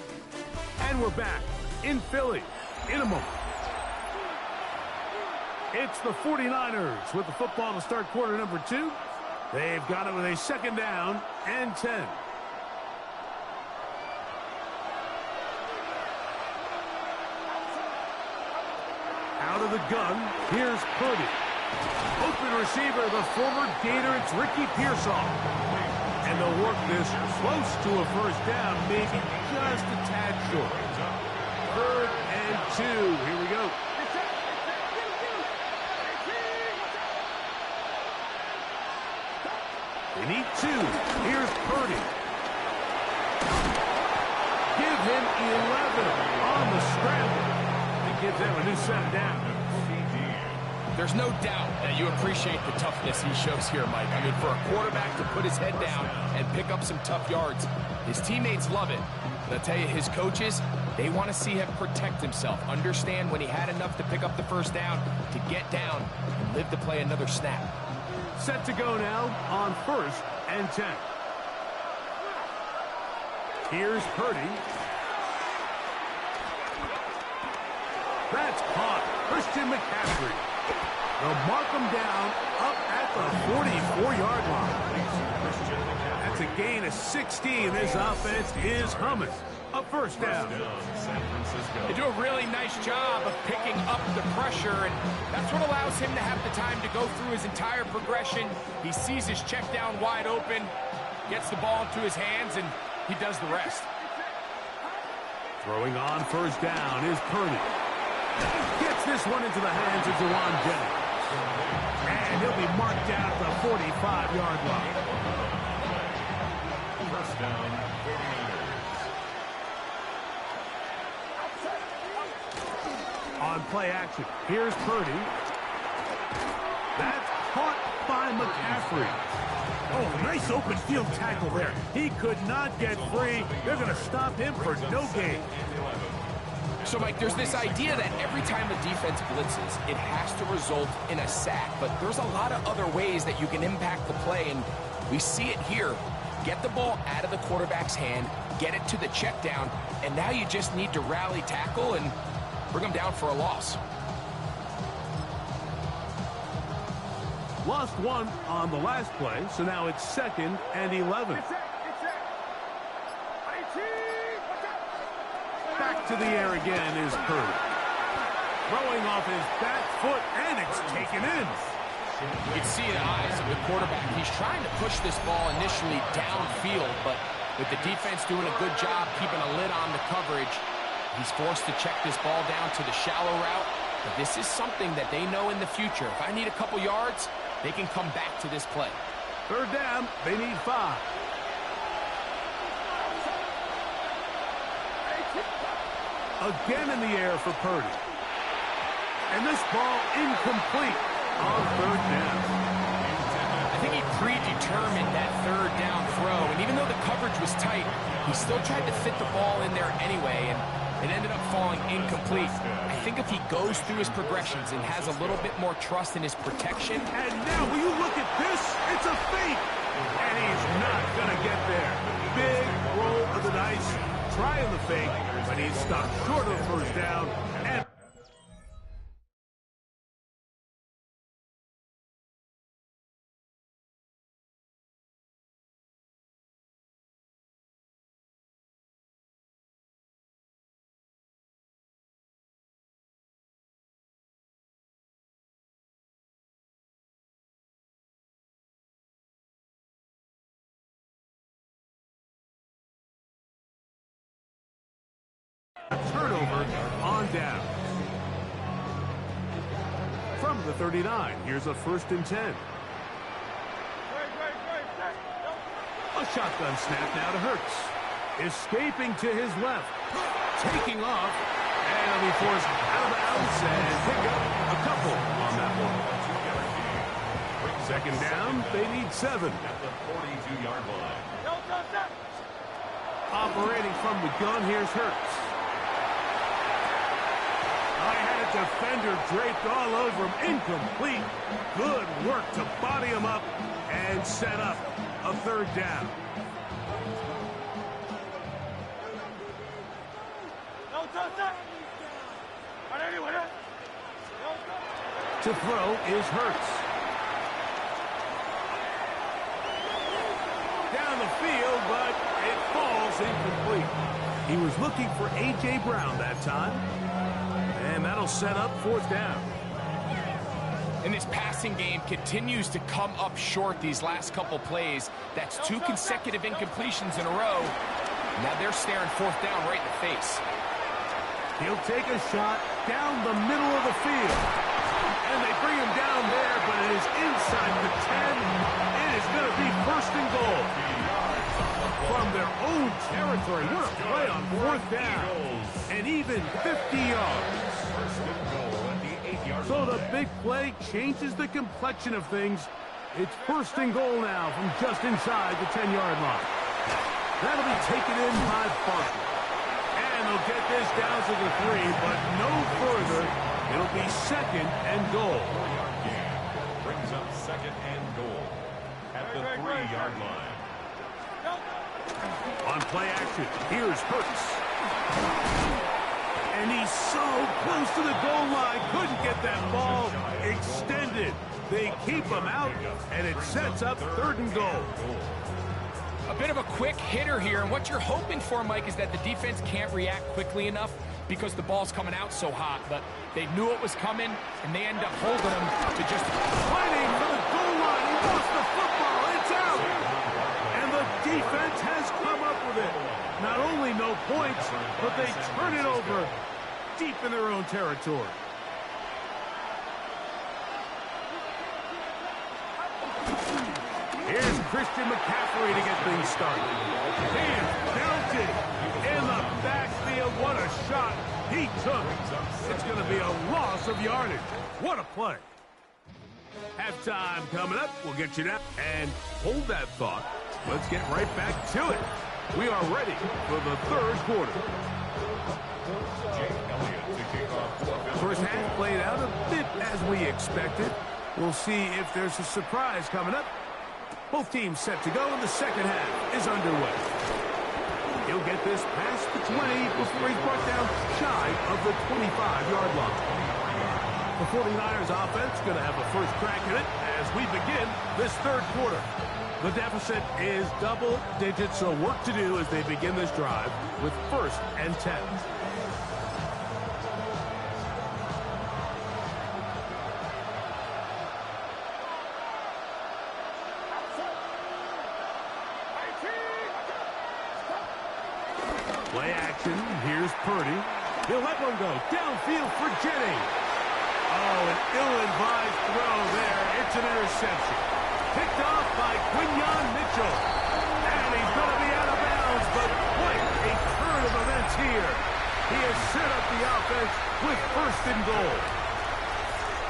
And we're back in Philly in a moment. It's the 49ers with the football to start quarter number 2. They've got it with a second down and 10. Out of the gun, here's Purdy. Open receiver, the former Gator, it's Ricky Pearsall. And they'll work this close to a first down, maybe just a tad short. 3rd and 2, here we go. They need 2, here's Purdy. Give give him 11 on the scramble. And give them a new set down. There's no doubt that you appreciate the toughness he shows here, Mike. I mean, for a quarterback to put his head down and pick up some tough yards, his teammates love it. But I'll tell you, his coaches, they want to see him protect himself, understand when he had enough to pick up the first down, to get down and live to play another snap. Set to go now on 1st and 10. Here's Purdy. That's caught. Christian McCaffrey. They'll mark him down up at the 44-yard line. That's a gain of 16. This offense is humming. A first down. They do a really nice job of picking up the pressure, and that's what allows him to have the time to go through his entire progression. He sees his check down wide open, gets the ball into his hands, and he does the rest. Throwing on first down is Purdy. Gets this one into the hands of Jawan Jennings. And he'll be marked down at the 45-yard line. First down, 49ers. On play action, here's Purdy. That's caught by McCaffrey. Oh, nice open field tackle there. He could not get free. They're going to stop him for no gain. So, Mike, there's this idea that every time a defense blitzes, it has to result in a sack. But there's a lot of other ways that you can impact the play, and we see it here. Get the ball out of the quarterback's hand, get it to the check down, and now you just need to rally tackle and bring them down for a loss. Lost one on the last play, so now it's 2nd and 11. Back to the air again is Purdy. Throwing off his back foot, and it's taken in. You can see the eyes of the quarterback. He's trying to push this ball initially downfield, but with the defense doing a good job keeping a lid on the coverage, he's forced to check this ball down to the shallow route. But this is something that they know in the future. If I need a couple yards, they can come back to this play. Third down, they need 5. Again in the air for Purdy. And this ball incomplete on third down. I think he predetermined that third down throw, and even though the coverage was tight, he still tried to fit the ball in there anyway, and it ended up falling incomplete. I think if he goes through his progressions and has a little bit more trust in his protection. And now, will you look at this? It's a fake. And he's not going to get there. Big roll of the dice. Trying the fake, but he's stopped short of first down. And turnover on down. From the 39, here's a 1st and 10. A shotgun snap now to Hurts. Escaping to his left. Taking off. And he'll be forced out of bounds and pick up a couple on that one. 2nd down, they need 7. At the 42-yard line. Operating from the gun, here's Hurts. I had a defender draped all over him. Incomplete. Good work to body him up and set up a 3rd down. To throw is Hurts. Down the field, but it falls incomplete. He was looking for A.J. Brown that time. And that'll set up 4th down. And this passing game continues to come up short these last couple plays. That's 2 consecutive incompletions in a row. Now they're staring 4th down right in the face. He'll take a shot down the middle of the field. And they bring him down there, but it is inside the 10. It is going to be 1st and goal. from their own territory. What a play on 4th down. And even 50 yards. So the big play changes the complexion of things. It's 1st and goal now from just inside the 10-yard line. That'll be taken in by Barkley. And they'll get this down to the 3, but no further. It'll be 2nd and goal. Brings up 2nd and goal at the 3-yard line. On play action, here's Hurts. And he's so close to the goal line, couldn't get that ball extended. They keep him out, and it sets up 3rd and goal. A bit of a quick hitter here, and what you're hoping for, Mike, is that the defense can't react quickly enough because the ball's coming out so hot, but they knew it was coming, and they end up holding him to just fighting for the goal line. He lost the football. It's out. And the defense has come up with it. Not only no points, but they turn it over deep in their own territory. Here's Christian McCaffrey to get things started. He is counted in the backfield. What a shot he took. It's going to be a loss of yardage. What a play. Halftime coming up. We'll get you that. And hold that thought. Let's get right back to it. We are ready for the 3rd quarter. First half played out a bit as we expected. We'll see if there's a surprise coming up. Both teams set to go, and the 2nd half is underway. He'll get this past the 20 before he's brought down shy of the 25-yard line. The 49ers offense going to have a first crack at it as we begin this 3rd quarter. The deficit is double digits, so work to do as they begin this drive with 1st and 10. Play action. Here's Purdy. He'll let one go. Downfield for Jennings. Oh, an ill-advised throw there. It's an interception. Picked off by Quinyon Mitchell. And he's going to be out of bounds, but quite a turn of events here. He has set up the offense with 1st and goal.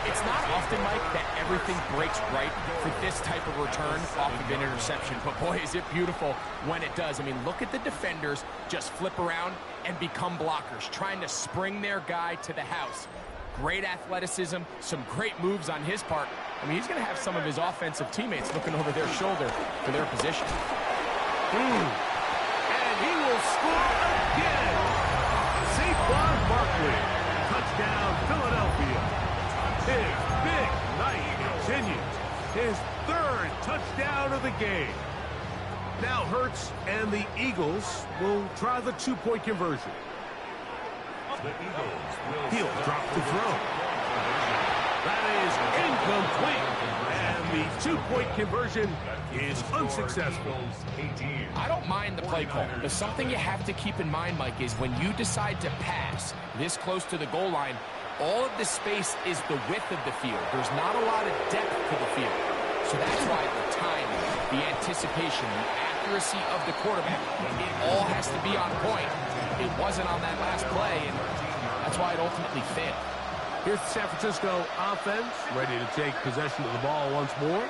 It's not often, Mike, that everything breaks right for this type of return off of an interception. But, boy, is it beautiful when it does. I mean, look at the defenders just flip around and become blockers, trying to spring their guy to the house. Great athleticism, some great moves on his part. I mean, he's going to have some of his offensive teammates looking over their shoulder for their position. And he will score again. Saquon Barkley. Touchdown, Philadelphia. His big night continues. His 3rd touchdown of the game. Now Hurts and the Eagles will try the 2-point conversion. He'll drop the throw. That is incomplete. And the 2-point conversion is unsuccessful. I don't mind the play call, but something you have to keep in mind, Mike, is when you decide to pass this close to the goal line, all of the space is the width of the field. There's not a lot of depth to the field. So that's why the timing, the anticipation, the accuracy of the quarterback, it all has to be on point. It wasn't on that last play, and that's why it ultimately failed. Here's the San Francisco offense, ready to take possession of the ball once more.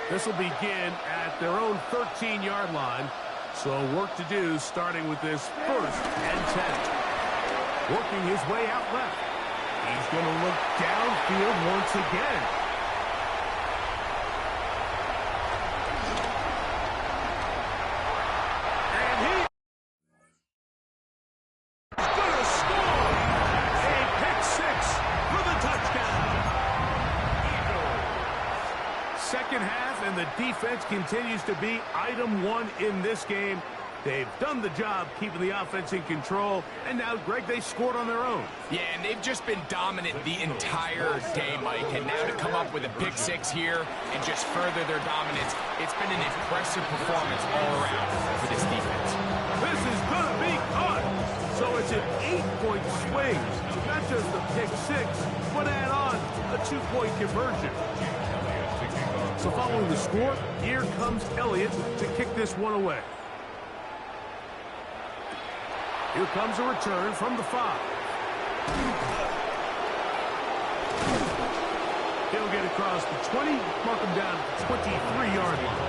This will begin at their own 13-yard line. So work to do starting with this 1st and 10. Working his way out left. He's going to look downfield once again. And he's going to score a pick 6 for the touchdown. 2nd half, and the defense continues to be item 1 in this game. They've done the job keeping the offense in control, and now, Greg, they scored on their own. Yeah, and they've just been dominant the entire day, Mike, and now to come up with a pick 6 here and just further their dominance, it's been an impressive performance all around for this defense. This is going to be caught, so it's an 8-point swing. Not just the pick 6, but add on a 2-point conversion. So following the score, here comes Elliott to kick this one away. Here comes a return from the 5. He'll get across the 20, mark him down at the 23-yard line.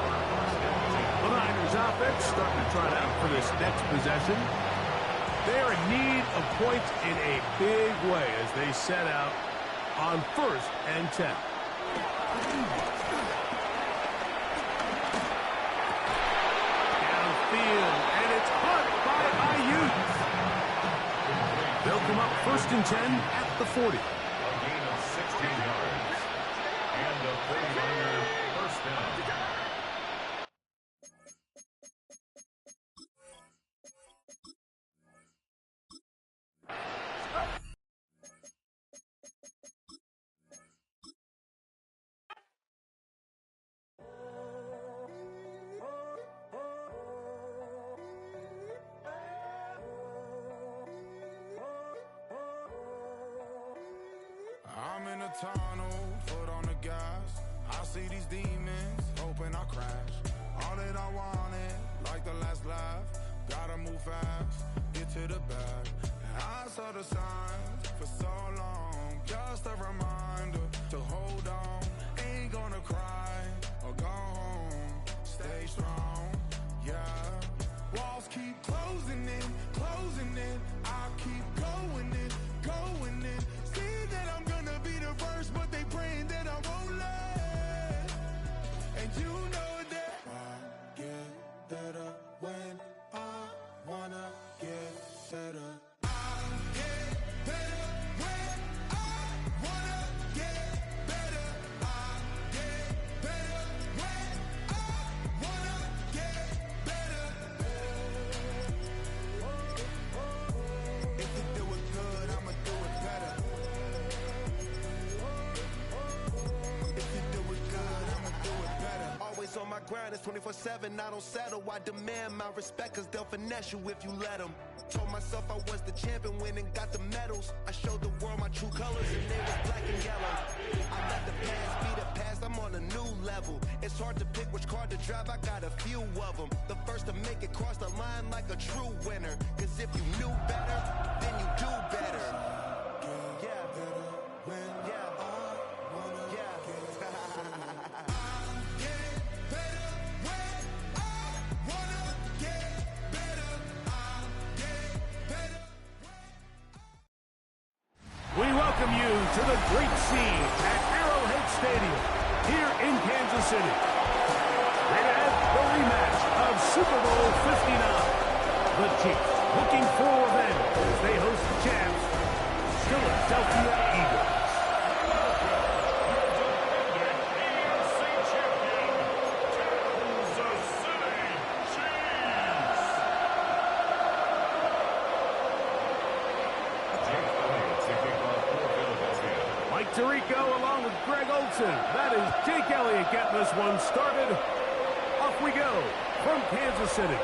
The Niners offense starting to trot out for this next possession. They are in need of points in a big way as they set out on 1st and 10. Downfield, and it's caught by Ayuk. They'll come up 1st and 10 at the 40. A gain of 16 yards. And a 49er first down. I'm in a tunnel, foot on the gas. I see these demons, hoping I crash. All that I wanted, like the last laugh. Gotta move fast, get to the bag. And I saw the signs for so long. Just a reminder to hold on. Ain't gonna cry or go home. Stay strong, yeah. Walls keep closing in, closing in. I keep going in, going in. See that I'm gonna be the first, but they praying that I won't let. And you know that I get better when I wanna get better. I get better when I wanna get better. I get better when I wanna get better. If you do it good, I'ma do it better. If you do it good, I'ma do it better. Always on my grind, it's 24/7, I don't settle. I demand my respect, cause they'll finesse you if you let them. Told myself I was the champion, went and got the medals. I showed the world my true colors, and they was black and yellow. I let the past be the past, I'm on a new level. It's hard to pick which card to drive, I got a few of them. The first to make it cross the line like a true winner. Cause if you knew better, then you do better. Yeah, better when yeah, yeah. We welcome you to the great scene at Arrowhead Stadium here in Kansas City. Right ahead, the rematch of Super Bowl 59. The Chiefs looking for revenge as they host the champs, Philadelphia Eagles. Mike Tirico along with Greg Olson. That is Jake Elliott getting this one started. Off we go from Kansas City.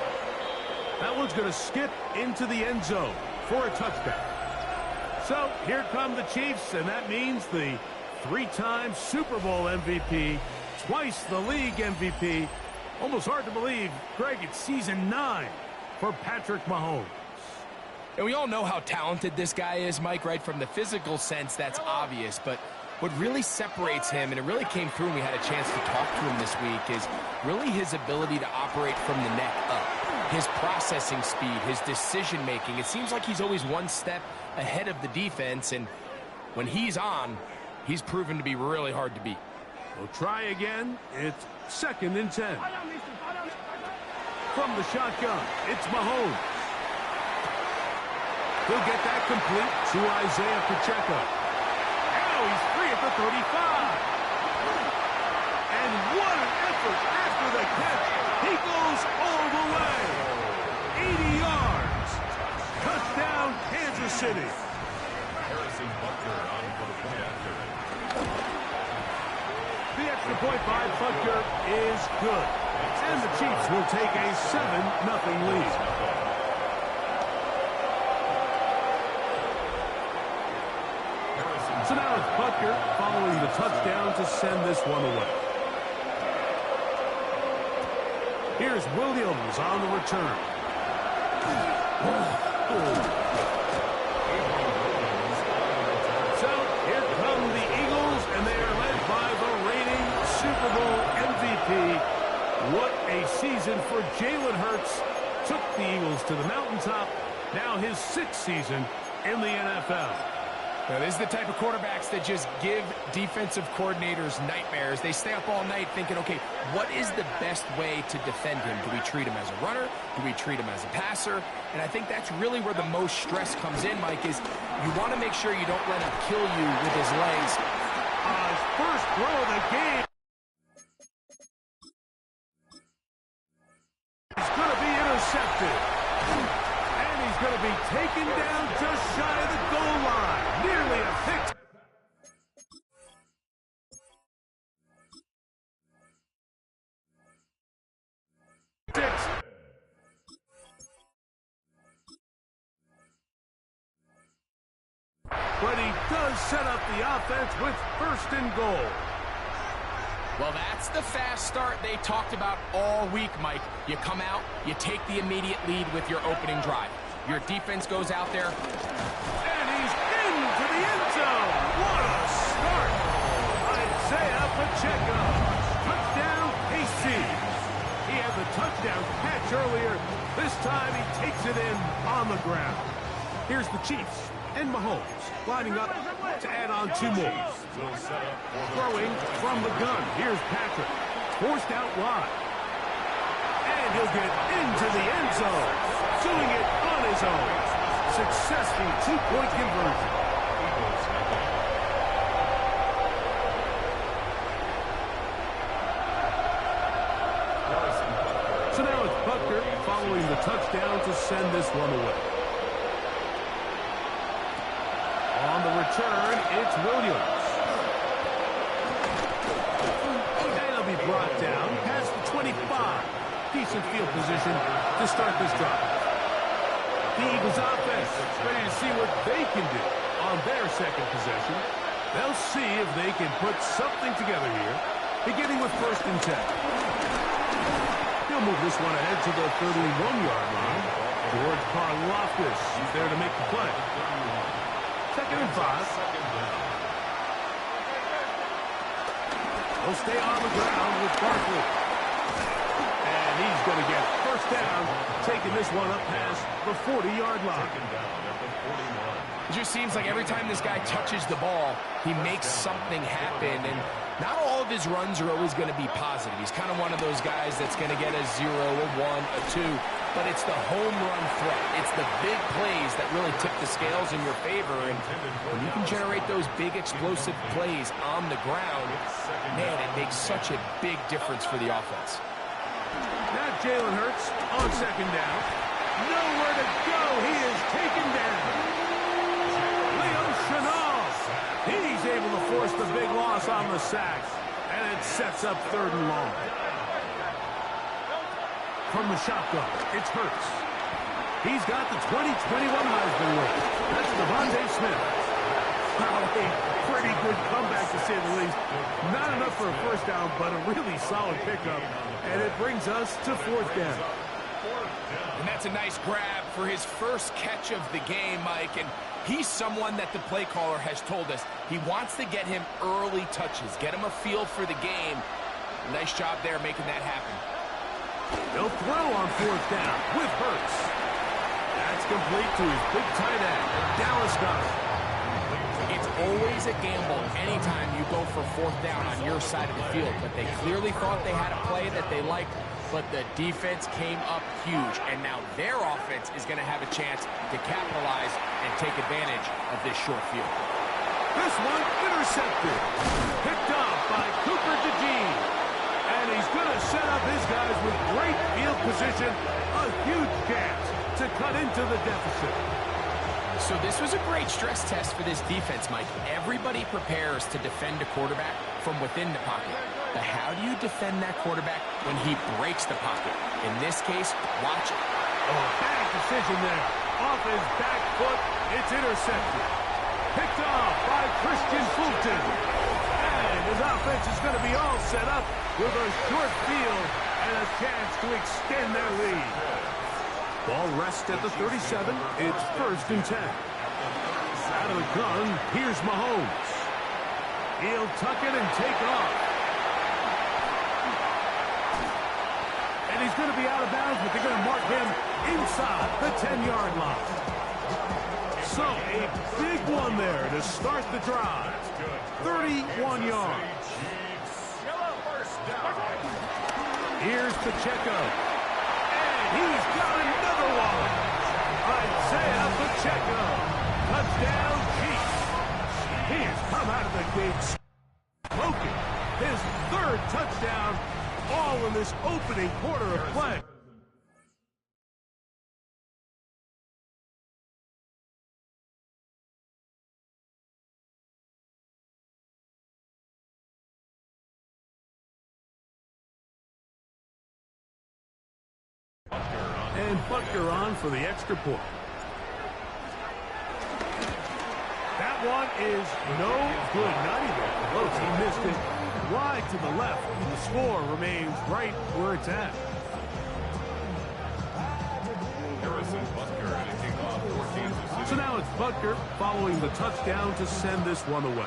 That one's going to skip into the end zone for a touchdown. So here come the Chiefs, and that means the 3-time Super Bowl MVP, twice the league MVP. Almost hard to believe, Greg, it's season 9 for Patrick Mahomes. And we all know how talented this guy is, Mike, right? From the physical sense, that's obvious. But what really separates him, and it really came through when we had a chance to talk to him this week, is really his ability to operate from the neck up. His processing speed, his decision-making. It seems like he's always one step ahead of the defense, and when he's on, he's proven to be really hard to beat. We'll try again. It's 2nd and 10. From the shotgun, it's Mahomes. He'll get that complete to Isaiah Pacheco. Now he's free at the 35. And what an effort after the catch. He goes all the way. 80 yards. Touchdown, Kansas City. Harrison Butker on for the point after. The extra point by Butker is good. And the Chiefs will take a 7-0 lead. So now it's Butker following the touchdown to send this one away. Here's Williams on the return. So here come the Eagles, and they are led by the reigning Super Bowl MVP. What a season for Jalen Hurts. Took the Eagles to the mountaintop. Now his 6th season in the NFL. Now, this is the type of quarterbacks that just give defensive coordinators nightmares. They stay up all night thinking, okay, what is the best way to defend him? Do we treat him as a runner? Do we treat him as a passer? And I think that's really where the most stress comes in, Mike, is you want to make sure you don't let him kill you with his legs. His first throw of the game. He's going to be intercepted. And he's going to be taken down just shy of the goal line. Nearly a pick. But he does set up the offense with 1st and goal. Well, that's the fast start they talked about all week, Mike. You come out, you take the immediate lead with your opening drive. Your defense goes out there. And he's into the end zone. What a start. Isaiah Pacheco. Touchdown, KC. He had the touchdown catch earlier. This time he takes it in on the ground. Here's the Chiefs and Mahomes lining up to add on 2 more. Throwing from the gun. Here's Patrick. Forced out wide. And he'll get into the end zone. Doing it on his own. Successful 2-point conversion. So now it's Butker following the touchdown to send this one away. On the return, it's Williams. And he'll be brought down past the 25. Decent field position to start this drive. The Eagles offense ready to see what they can do on their 2nd possession. They'll see if they can put something together here, beginning with 1st and 10. He'll move this one ahead to the 31-yard line. George Karlaftis is there to make the play. 2nd and 5. He'll stay on the ground with Barkley. And he's going to get 1st down, taking this one up past the 40-yard line. It just seems like every time this guy touches the ball, he makes something happen. And not all of his runs are always going to be positive. He's kind of one of those guys that's going to get a 0, a 1, a 2. But it's the home run threat. It's the big plays that really tip the scales in your favor. And when you can generate those big explosive plays on the ground, man, it makes such a big difference for the offense. Now Jalen Hurts on 2nd down. Nowhere to go. He is taken down. Leo Chenal. He's able to force the big loss on the sack. And it sets up 3rd and long. From the shotgun, it's Hurts. He's got the 2021 Heisman winner. That's Devontae Smith. A pretty good comeback, to say the least. Not enough for a 1st down, but a really solid pickup. And it brings us to 4th down. And that's a nice grab for his first catch of the game, Mike. And he's someone that the play caller has told us he wants to get him early touches, get him a feel for the game. Nice job there making that happen. He'll throw on 4th down with Hurts. That's complete to his big tight end, Dallas Goedert. It's always a gamble anytime you go for 4th down on your side of the field. But they clearly thought they had a play that they liked, but the defense came up huge. And now their offense is going to have a chance to capitalize and take advantage of this short field. This one intercepted. Picked off by Cooper DeJean. And he's going to set up his guys with great field position. A huge chance to cut into the deficit. So this was a great stress test for this defense, Mike. Everybody prepares to defend a quarterback from within the pocket. But how do you defend that quarterback when he breaks the pocket? In this case, watch it. Oh, bad decision there. Off his back foot, it's intercepted. Picked off by Christian Fulton. And his offense is going to be all set up with a short field and a chance to extend their lead. Ball rests at the 37. It's 1st and 10. Out of the gun, here's Mahomes. He'll tuck it and take off. And he's going to be out of bounds, but they're going to mark him inside the 10-yard line. So, a big one there to start the drive. 31 yards. Here's Pacheco. And he's got another one. Isaiah Pacheco. Touchdown, Chiefs. He has come out of the gate smoking. His 3rd touchdown, all in this opening quarter of play. And Butker on for the extra point. That one is no good, not even close. He missed it wide to the left. The score remains right where it's at. So now it's Butker following the touchdown to send this one away.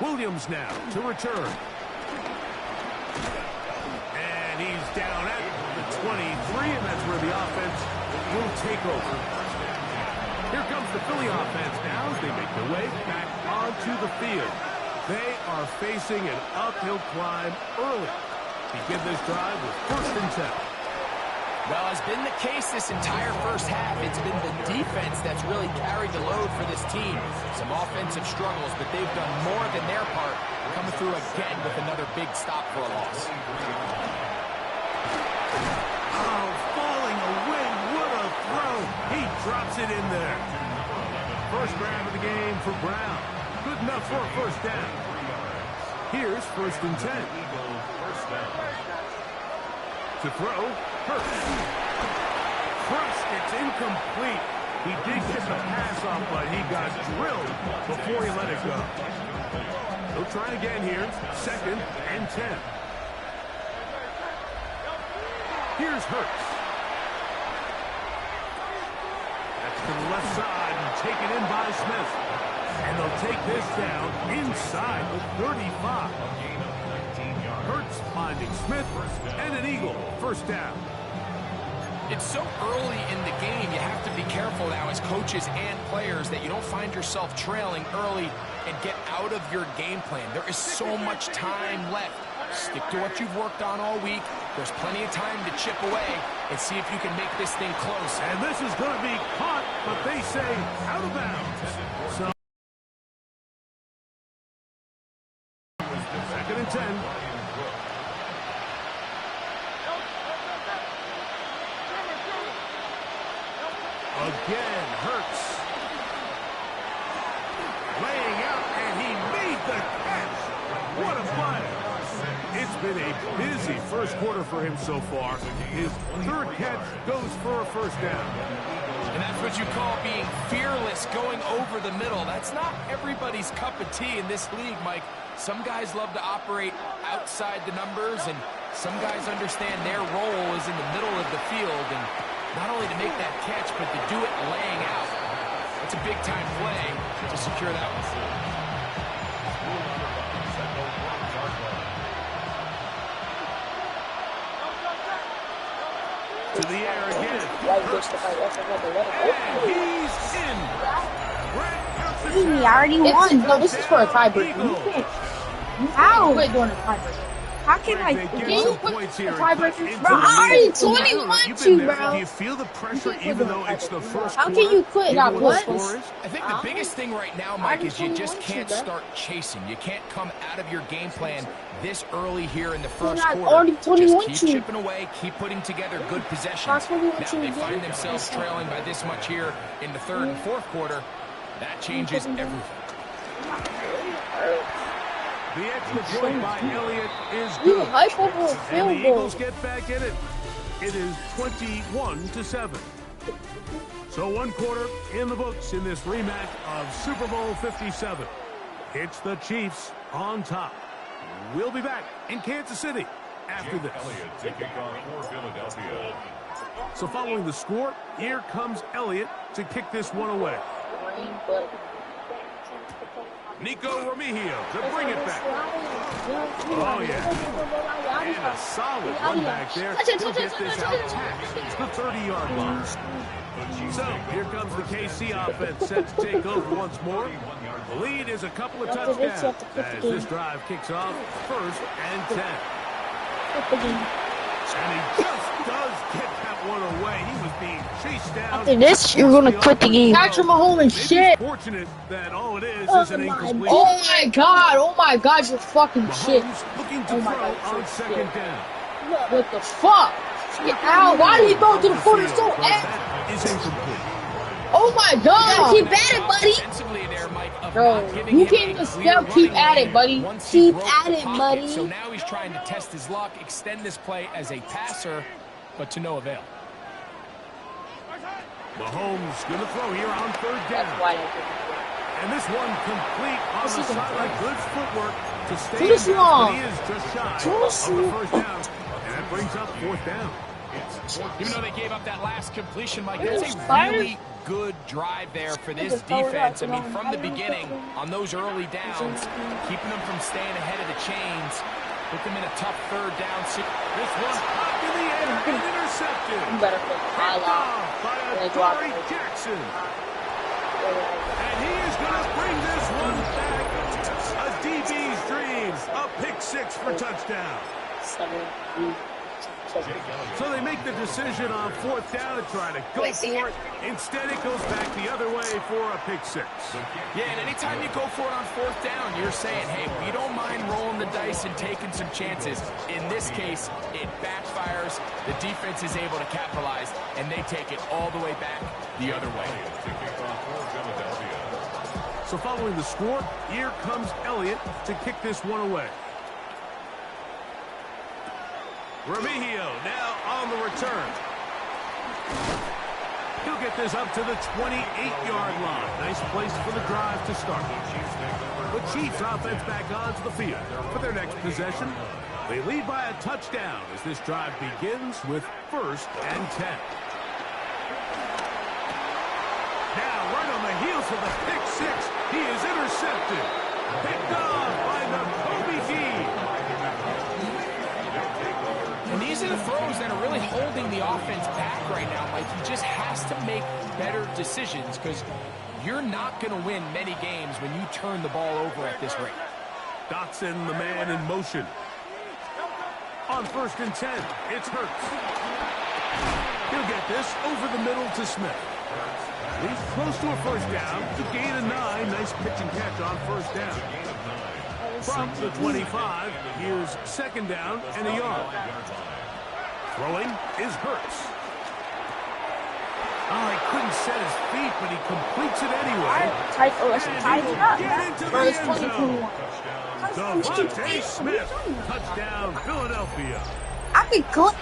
Williams now to return. And he's down at the 23, and that's where the offense will take over. Here comes the Philly offense now as they make their way back onto the field. They are facing an uphill climb early. Begin this drive with 1st and 10. Well, as been the case this entire first half, it's been the defense that's really carried the load for this team. Some offensive struggles, but they've done more than their part, coming through again with another big stop for a loss. Oh, falling away, what a throw. He drops it in there. First grab of the game for Brown. Good enough for a 1st down. Here's 1st and 10. To throw, Hurts. Crushed, it's incomplete. He did get the pass off, but he got drilled before he let it go. He'll try again here. 2nd and 10. Here's Hurts. That's to the left side and taken in by Smith. And they'll take this down inside the 35. Hurts finding Smith and an Eagle. 1st down. It's so early in the game, you have to be careful now as coaches and players that you don't find yourself trailing early and get out of your game plan. There is so much time left. Stick to what you've worked on all week. There's plenty of time to chip away and see if you can make this thing close. And this is going to be caught, but they say out of bounds. So 2nd and 10. Again, Hurts. Laying out, and he made the catch. What a play. It's been a busy first quarter for him so far. His 3rd catch goes for a 1st down. And that's what you call being fearless, going over the middle. That's not everybody's cup of tea in this league, Mike. Some guys love to operate outside the numbers, and some guys understand their role is in the middle of the field, and not only to make that catch, but to do it laying out. It's a big-time play to secure that one. To the air again. And he's in. He already won. No, this is for a tiebreaker. You can't. How? Quit doing a tiebreaker. How can I? They Can get you some quit points a here. tiebreaker? Bro, I already 21-2, bro. Do you feel the pressure even though it's the first How quarter? can you quit? You know Not what the what? score is? I think the biggest thing right now, Mike, is you just 21-2, can't bro. start chasing. You can't come out of your game plan this early here in the first not quarter. already Just 21-2. keep chipping away, keep putting together good possessions. Not 21-2 Now they again. find themselves trailing by this much here in the 3rd and 4th quarter. That changes everything. The extra point by Elliott is You good. hype over a And the field goal. Eagles get back in it. It is 21-7. So 1 quarter in the books in this rematch of Super Bowl 57. It's the Chiefs on top. We'll be back in Kansas City after this. Elliott to kick off for Philadelphia. So following the score, here comes Elliott to kick this one away. Nico Remigio to bring it back. Oh, yeah. And a solid one back there. He'll get this out past the 30-yard line. So here comes the KC offense set to take over once more. The lead is a couple of touchdowns as this drive kicks off 1st and 10. And he just does get that one away. He was being chased down. After this, you're going to quit the game. Patrick Mahomes shit. Fortunate that all it is an incompletion. Oh my god, you're fucking shit. Mahomes looking to throw on 2nd down. What the fuck? Ow, why did he go to the corner so fast? That is incomplete. Oh my god. Keep at it, buddy. Defensively there, Mike, of Bro, not giving you him can't a just clear still keep running at it, lane buddy. once he Keep broke at the it, pocket. buddy. So now he's trying to test his luck, extend this play as a passer, but to no avail. Mahomes going to throw here on 3rd down. That's why And this one complete on the sideline. Good footwork to stay Too in bounds, long. but he is just shy Too of the slow. 1st down. And that brings up 4th down. Even though they gave up that last completion, Mike, that's a really good drive there for this defense. I mean, from the beginning, on those early downs, keeping them from staying ahead of the chains, put them in a tough 3rd down. This one up in the air and intercepted. You better put the high Picked line. off by They drop Adoree it. Jackson. And he is going to bring this one back. A DB's dream. A pick 6 for touchdown. So they make the decision on 4th down to try to go for it. Instead, it goes back the other way for a pick 6. Yeah, and anytime you go for it on 4th down, you're saying, hey, we don't mind rolling the dice and taking some chances. In this case, it backfires. The defense is able to capitalize, and they take it all the way back the other way. To kick off for Philadelphia. So following the score, here comes Elliott to kick this one away. Remigio now on the return. He'll get this up to the 28-yard line. Nice place for the drive to start. The Chiefs offense back onto the field for their next possession. They lead by a touchdown as this drive begins with 1st and 10. Now, right on the heels of the pick 6, he is intercepted. Picked off by Nakobe Dean. And these are the throws that are really holding the offense back right now, Mike. He just has to make better decisions because you're not going to win many games when you turn the ball over at this rate. Dotson, the man in motion. On 1st and 10, it's Hurts. He'll get this over the middle to Smith. He's close to a 1st down. To gain a 9. Nice pitch and catch on 1st down. From the 25, here's 2nd down and a yard. Throwing is Hurts. Oh, he couldn't set his feet, but he completes it anyway. Tight it up, man. Get into the end zone. Devontae Smith, touchdown, Philadelphia. I can clip,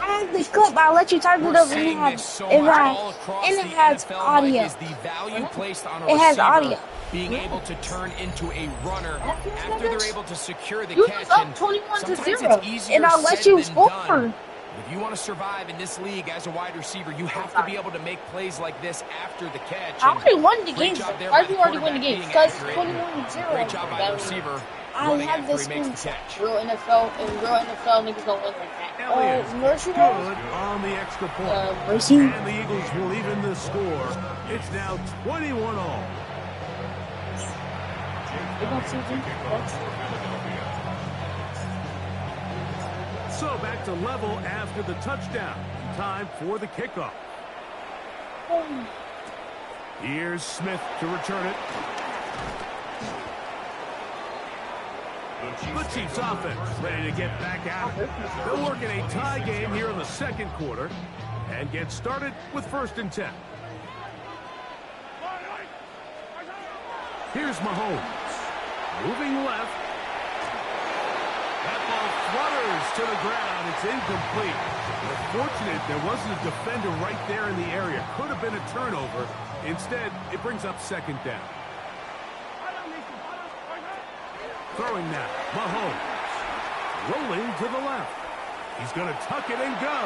but I'll let you type it We're up seeing and this so it much has, all across and the it has NFL, Mike, audio. is the value placed on a It has receiver audio. being able to turn into a runner after they're able to secure the You catch. was up And 21-0, sometimes it's easier and I'll let said you than score. done. If you want to survive in this league as a wide receiver, you have to be able to make plays like this after the catch. I already won the Great game. job there I by the already won the quarterback game being because accurate. 21-0. Great job by the receiver I running have after this he makes the screenshot. catch. Real NFL niggas don't win like that. Elliott, Mercy good Rose. on the extra point. Mercy. And the Eagles will even the score. It's now 21 all. So back to level after the touchdown. Time for the kickoff. Here's Smith to return it. The Chiefs offense ready to get back out. They'll work in a tie game here in the 2nd quarter and get started with 1st and 10. Here's Mahomes. Moving left. That ball flutters to the ground. It's incomplete. Fortunate there wasn't a defender right there in the area. Could have been a turnover. Instead, it brings up 2nd down. Throwing now, Mahomes. Rolling to the left. He's going to tuck it and go.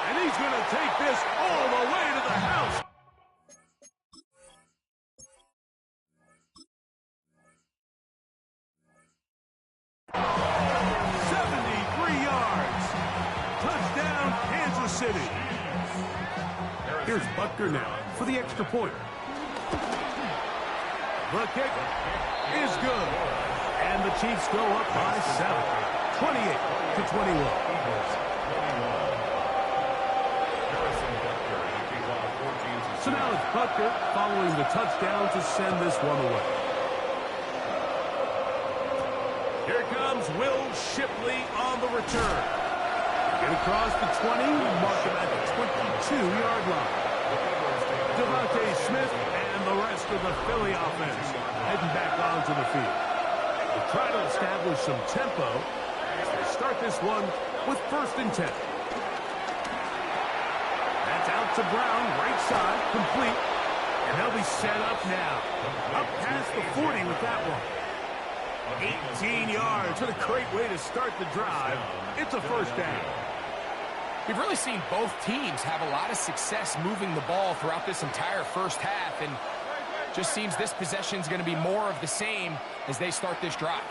And he's going to take this all the way to the house. City. Here's Butker now for the extra point. The kick is good. And the Chiefs go up by 7, 28-21. So now it's Butker following the touchdown to send this one away. Here comes Will Shipley on the return. Get across the 20, mark him at the 22-yard line. Devontae Smith and the rest of the Philly offense heading back onto the field. They try to establish some tempo as they start this one with 1st and 10. That's out to Brown, right side, complete. And they'll be set up now. Up past the 40 with that one. 18 yards. What a great way to start the drive. It's a 1st down. We've really seen both teams have a lot of success moving the ball throughout this entire first half, and just seems this possession is going to be more of the same as they start this drive.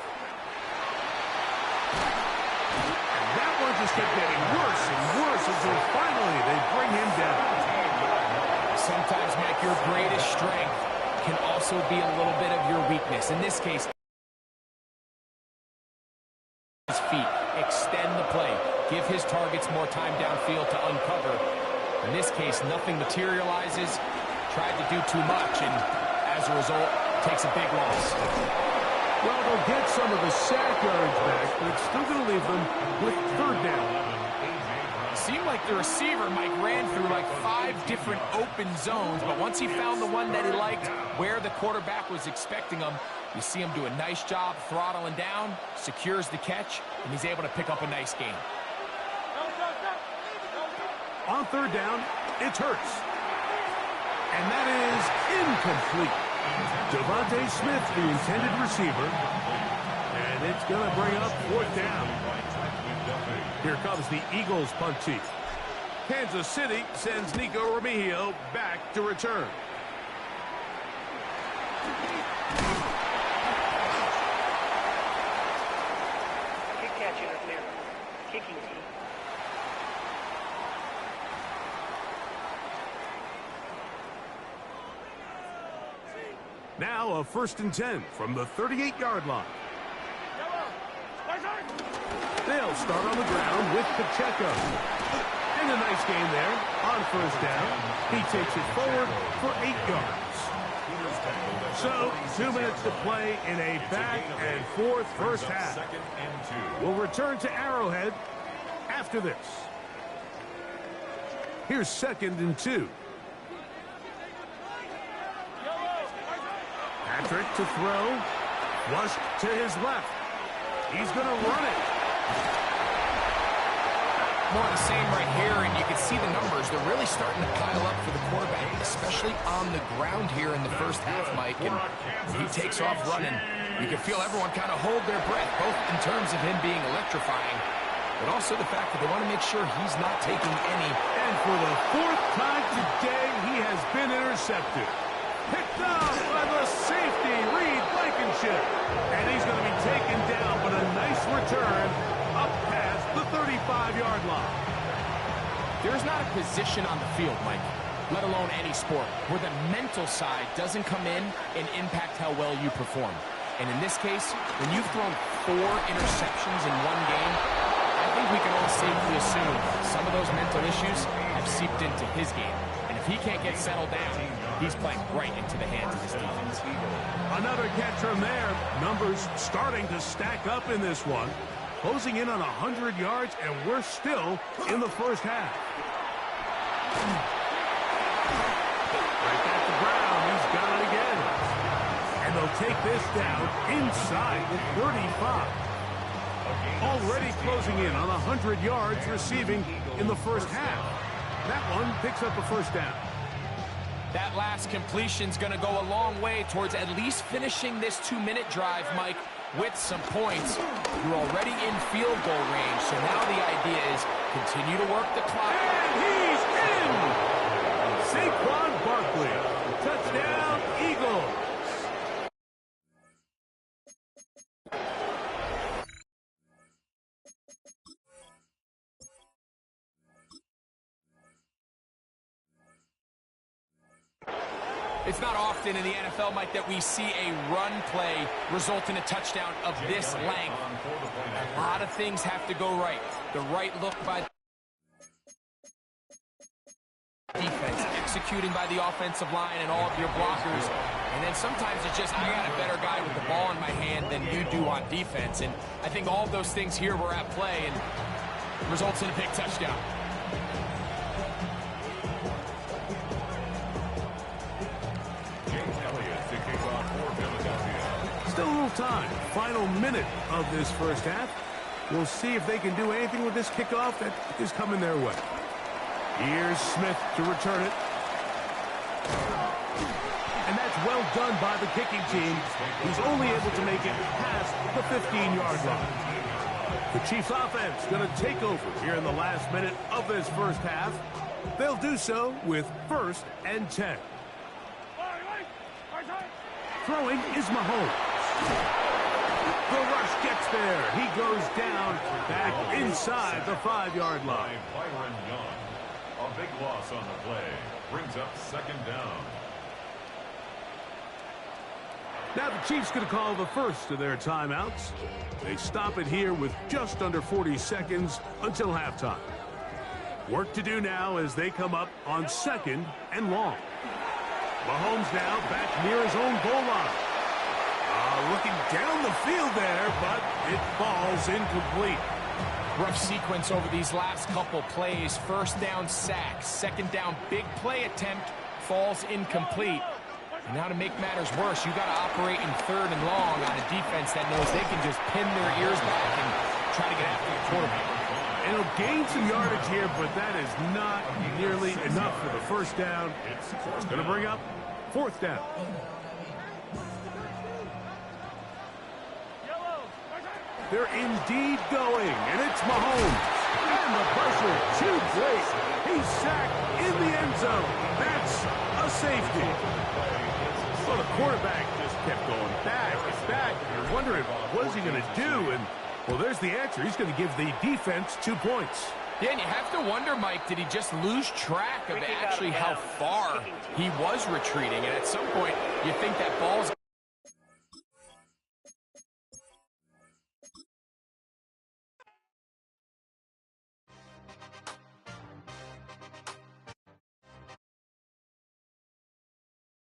And that one just kept getting worse and worse until finally they bring him down. Sometimes, Mike, your greatest strength can also be a little bit of your weakness. In this case, his feet, extend the play. Give his targets more time downfield to uncover. In this case, nothing materializes. Tried to do too much, and as a result, takes a big loss. Well, they'll get some of the sack yards back, but it's still going to leave them with 3rd down. It seemed like the receiver, Mike, ran through like 5 different open zones, but once he found the one that he liked, where the quarterback was expecting him, you see him do a nice job throttling down, secures the catch, and he's able to pick up a nice gain. On 3rd down, it's Hurts. And that is incomplete. Devontae Smith, the intended receiver. And it's going to bring up 4th down. Here comes the Eagles punt team. Kansas City sends Nico Remigio back to return. Good catch interference. Kicking team. Now a 1st and 10 from the 38-yard line. They'll start on the ground with Pacheco. And a nice gain there on 1st down. He takes it forward for 8 yards. So 2 minutes to play in a back and forth first half. We'll return to Arrowhead after this. Here's 2nd and 2. Patrick to throw. Flushed to his left. He's going to run it. More of the same right here, and you can see the numbers. They're really starting to pile up for the quarterback, especially on the ground here in the first half, Mike. And when he takes off running, you can feel everyone kind of hold their breath, both in terms of him being electrifying, but also the fact that they want to make sure he's not taking any. And for the 4th time today, he has been intercepted. Picked up by the safety, Reed Blankenship. And he's going to be taken down, but a nice return up past the 35-yard line. There's not a position on the field, Mike, let alone any sport, where the mental side doesn't come in and impact how well you perform. And in this case, when you've thrown 4 interceptions in one game, I think we can all safely assume some of those mental issues have seeped into his game. And if he can't get settled down, he's playing right into the hands of his defense. Another catch from there. Numbers starting to stack up in this one. Closing in on 100 yards, and we're still in the first half. Right back to Brown. He's got it again. And they'll take this down inside the 35. Already closing in on 100 yards receiving in the first half. That one picks up a 1st down. That last completion's going to go a long way towards at least finishing this 2-minute drive, Mike, with some points. You're already in field goal range, so now the idea is continue to work the clock. And he's in! Saquon Barkley, touchdown, Eagles. It's not often in the NFL, Mike, that we see a run play result in a touchdown of this length. A lot of things have to go right. The right look by defense, executing by the offensive line and all of your blockers. And then sometimes it's just, I got a better guy with the ball in my hand than you do on defense. And I think all of those things here were at play and results in a big touchdown. Still a little time. Final minute of this first half. We'll see if they can do anything with this kickoff that is coming their way. Here's Smith to return it. And that's well done by the kicking team. He's only able to make it past the 15-yard line. The Chiefs offense going to take over here in the last minute of this first half. They'll do so with 1st and 10. Throwing is Mahomes. The rush gets there. He goes down back inside the 5-yard line. Byron Young. A big loss on the play. Brings up 2nd down. Now the Chiefs going to call the first of their timeouts. They stop it here with just under 40 seconds until halftime. Work to do now as they come up on 2nd and long. Mahomes now back near his own goal line. Looking down the field there, but it falls incomplete. Rough sequence over these last couple plays. 1st down sack, 2nd down big play attempt, falls incomplete. And now to make matters worse, you got to operate in 3rd and long on a defense that knows they can just pin their ears back and try to get after the quarterback. And he'll gain some yardage here, but that is not nearly enough for the 1st down. It's going to bring up 4th down. They're indeed going, and it's Mahomes. And the pressure too great. He's sacked in the end zone. That's a safety. So the quarterback just kept going back and back. You're wondering, what is he going to do? And, well, there's the answer. He's going to give the defense 2 points. Yeah, and you have to wonder, Mike, did he just lose track of actually how far he was retreating? And at some point, you think that ball's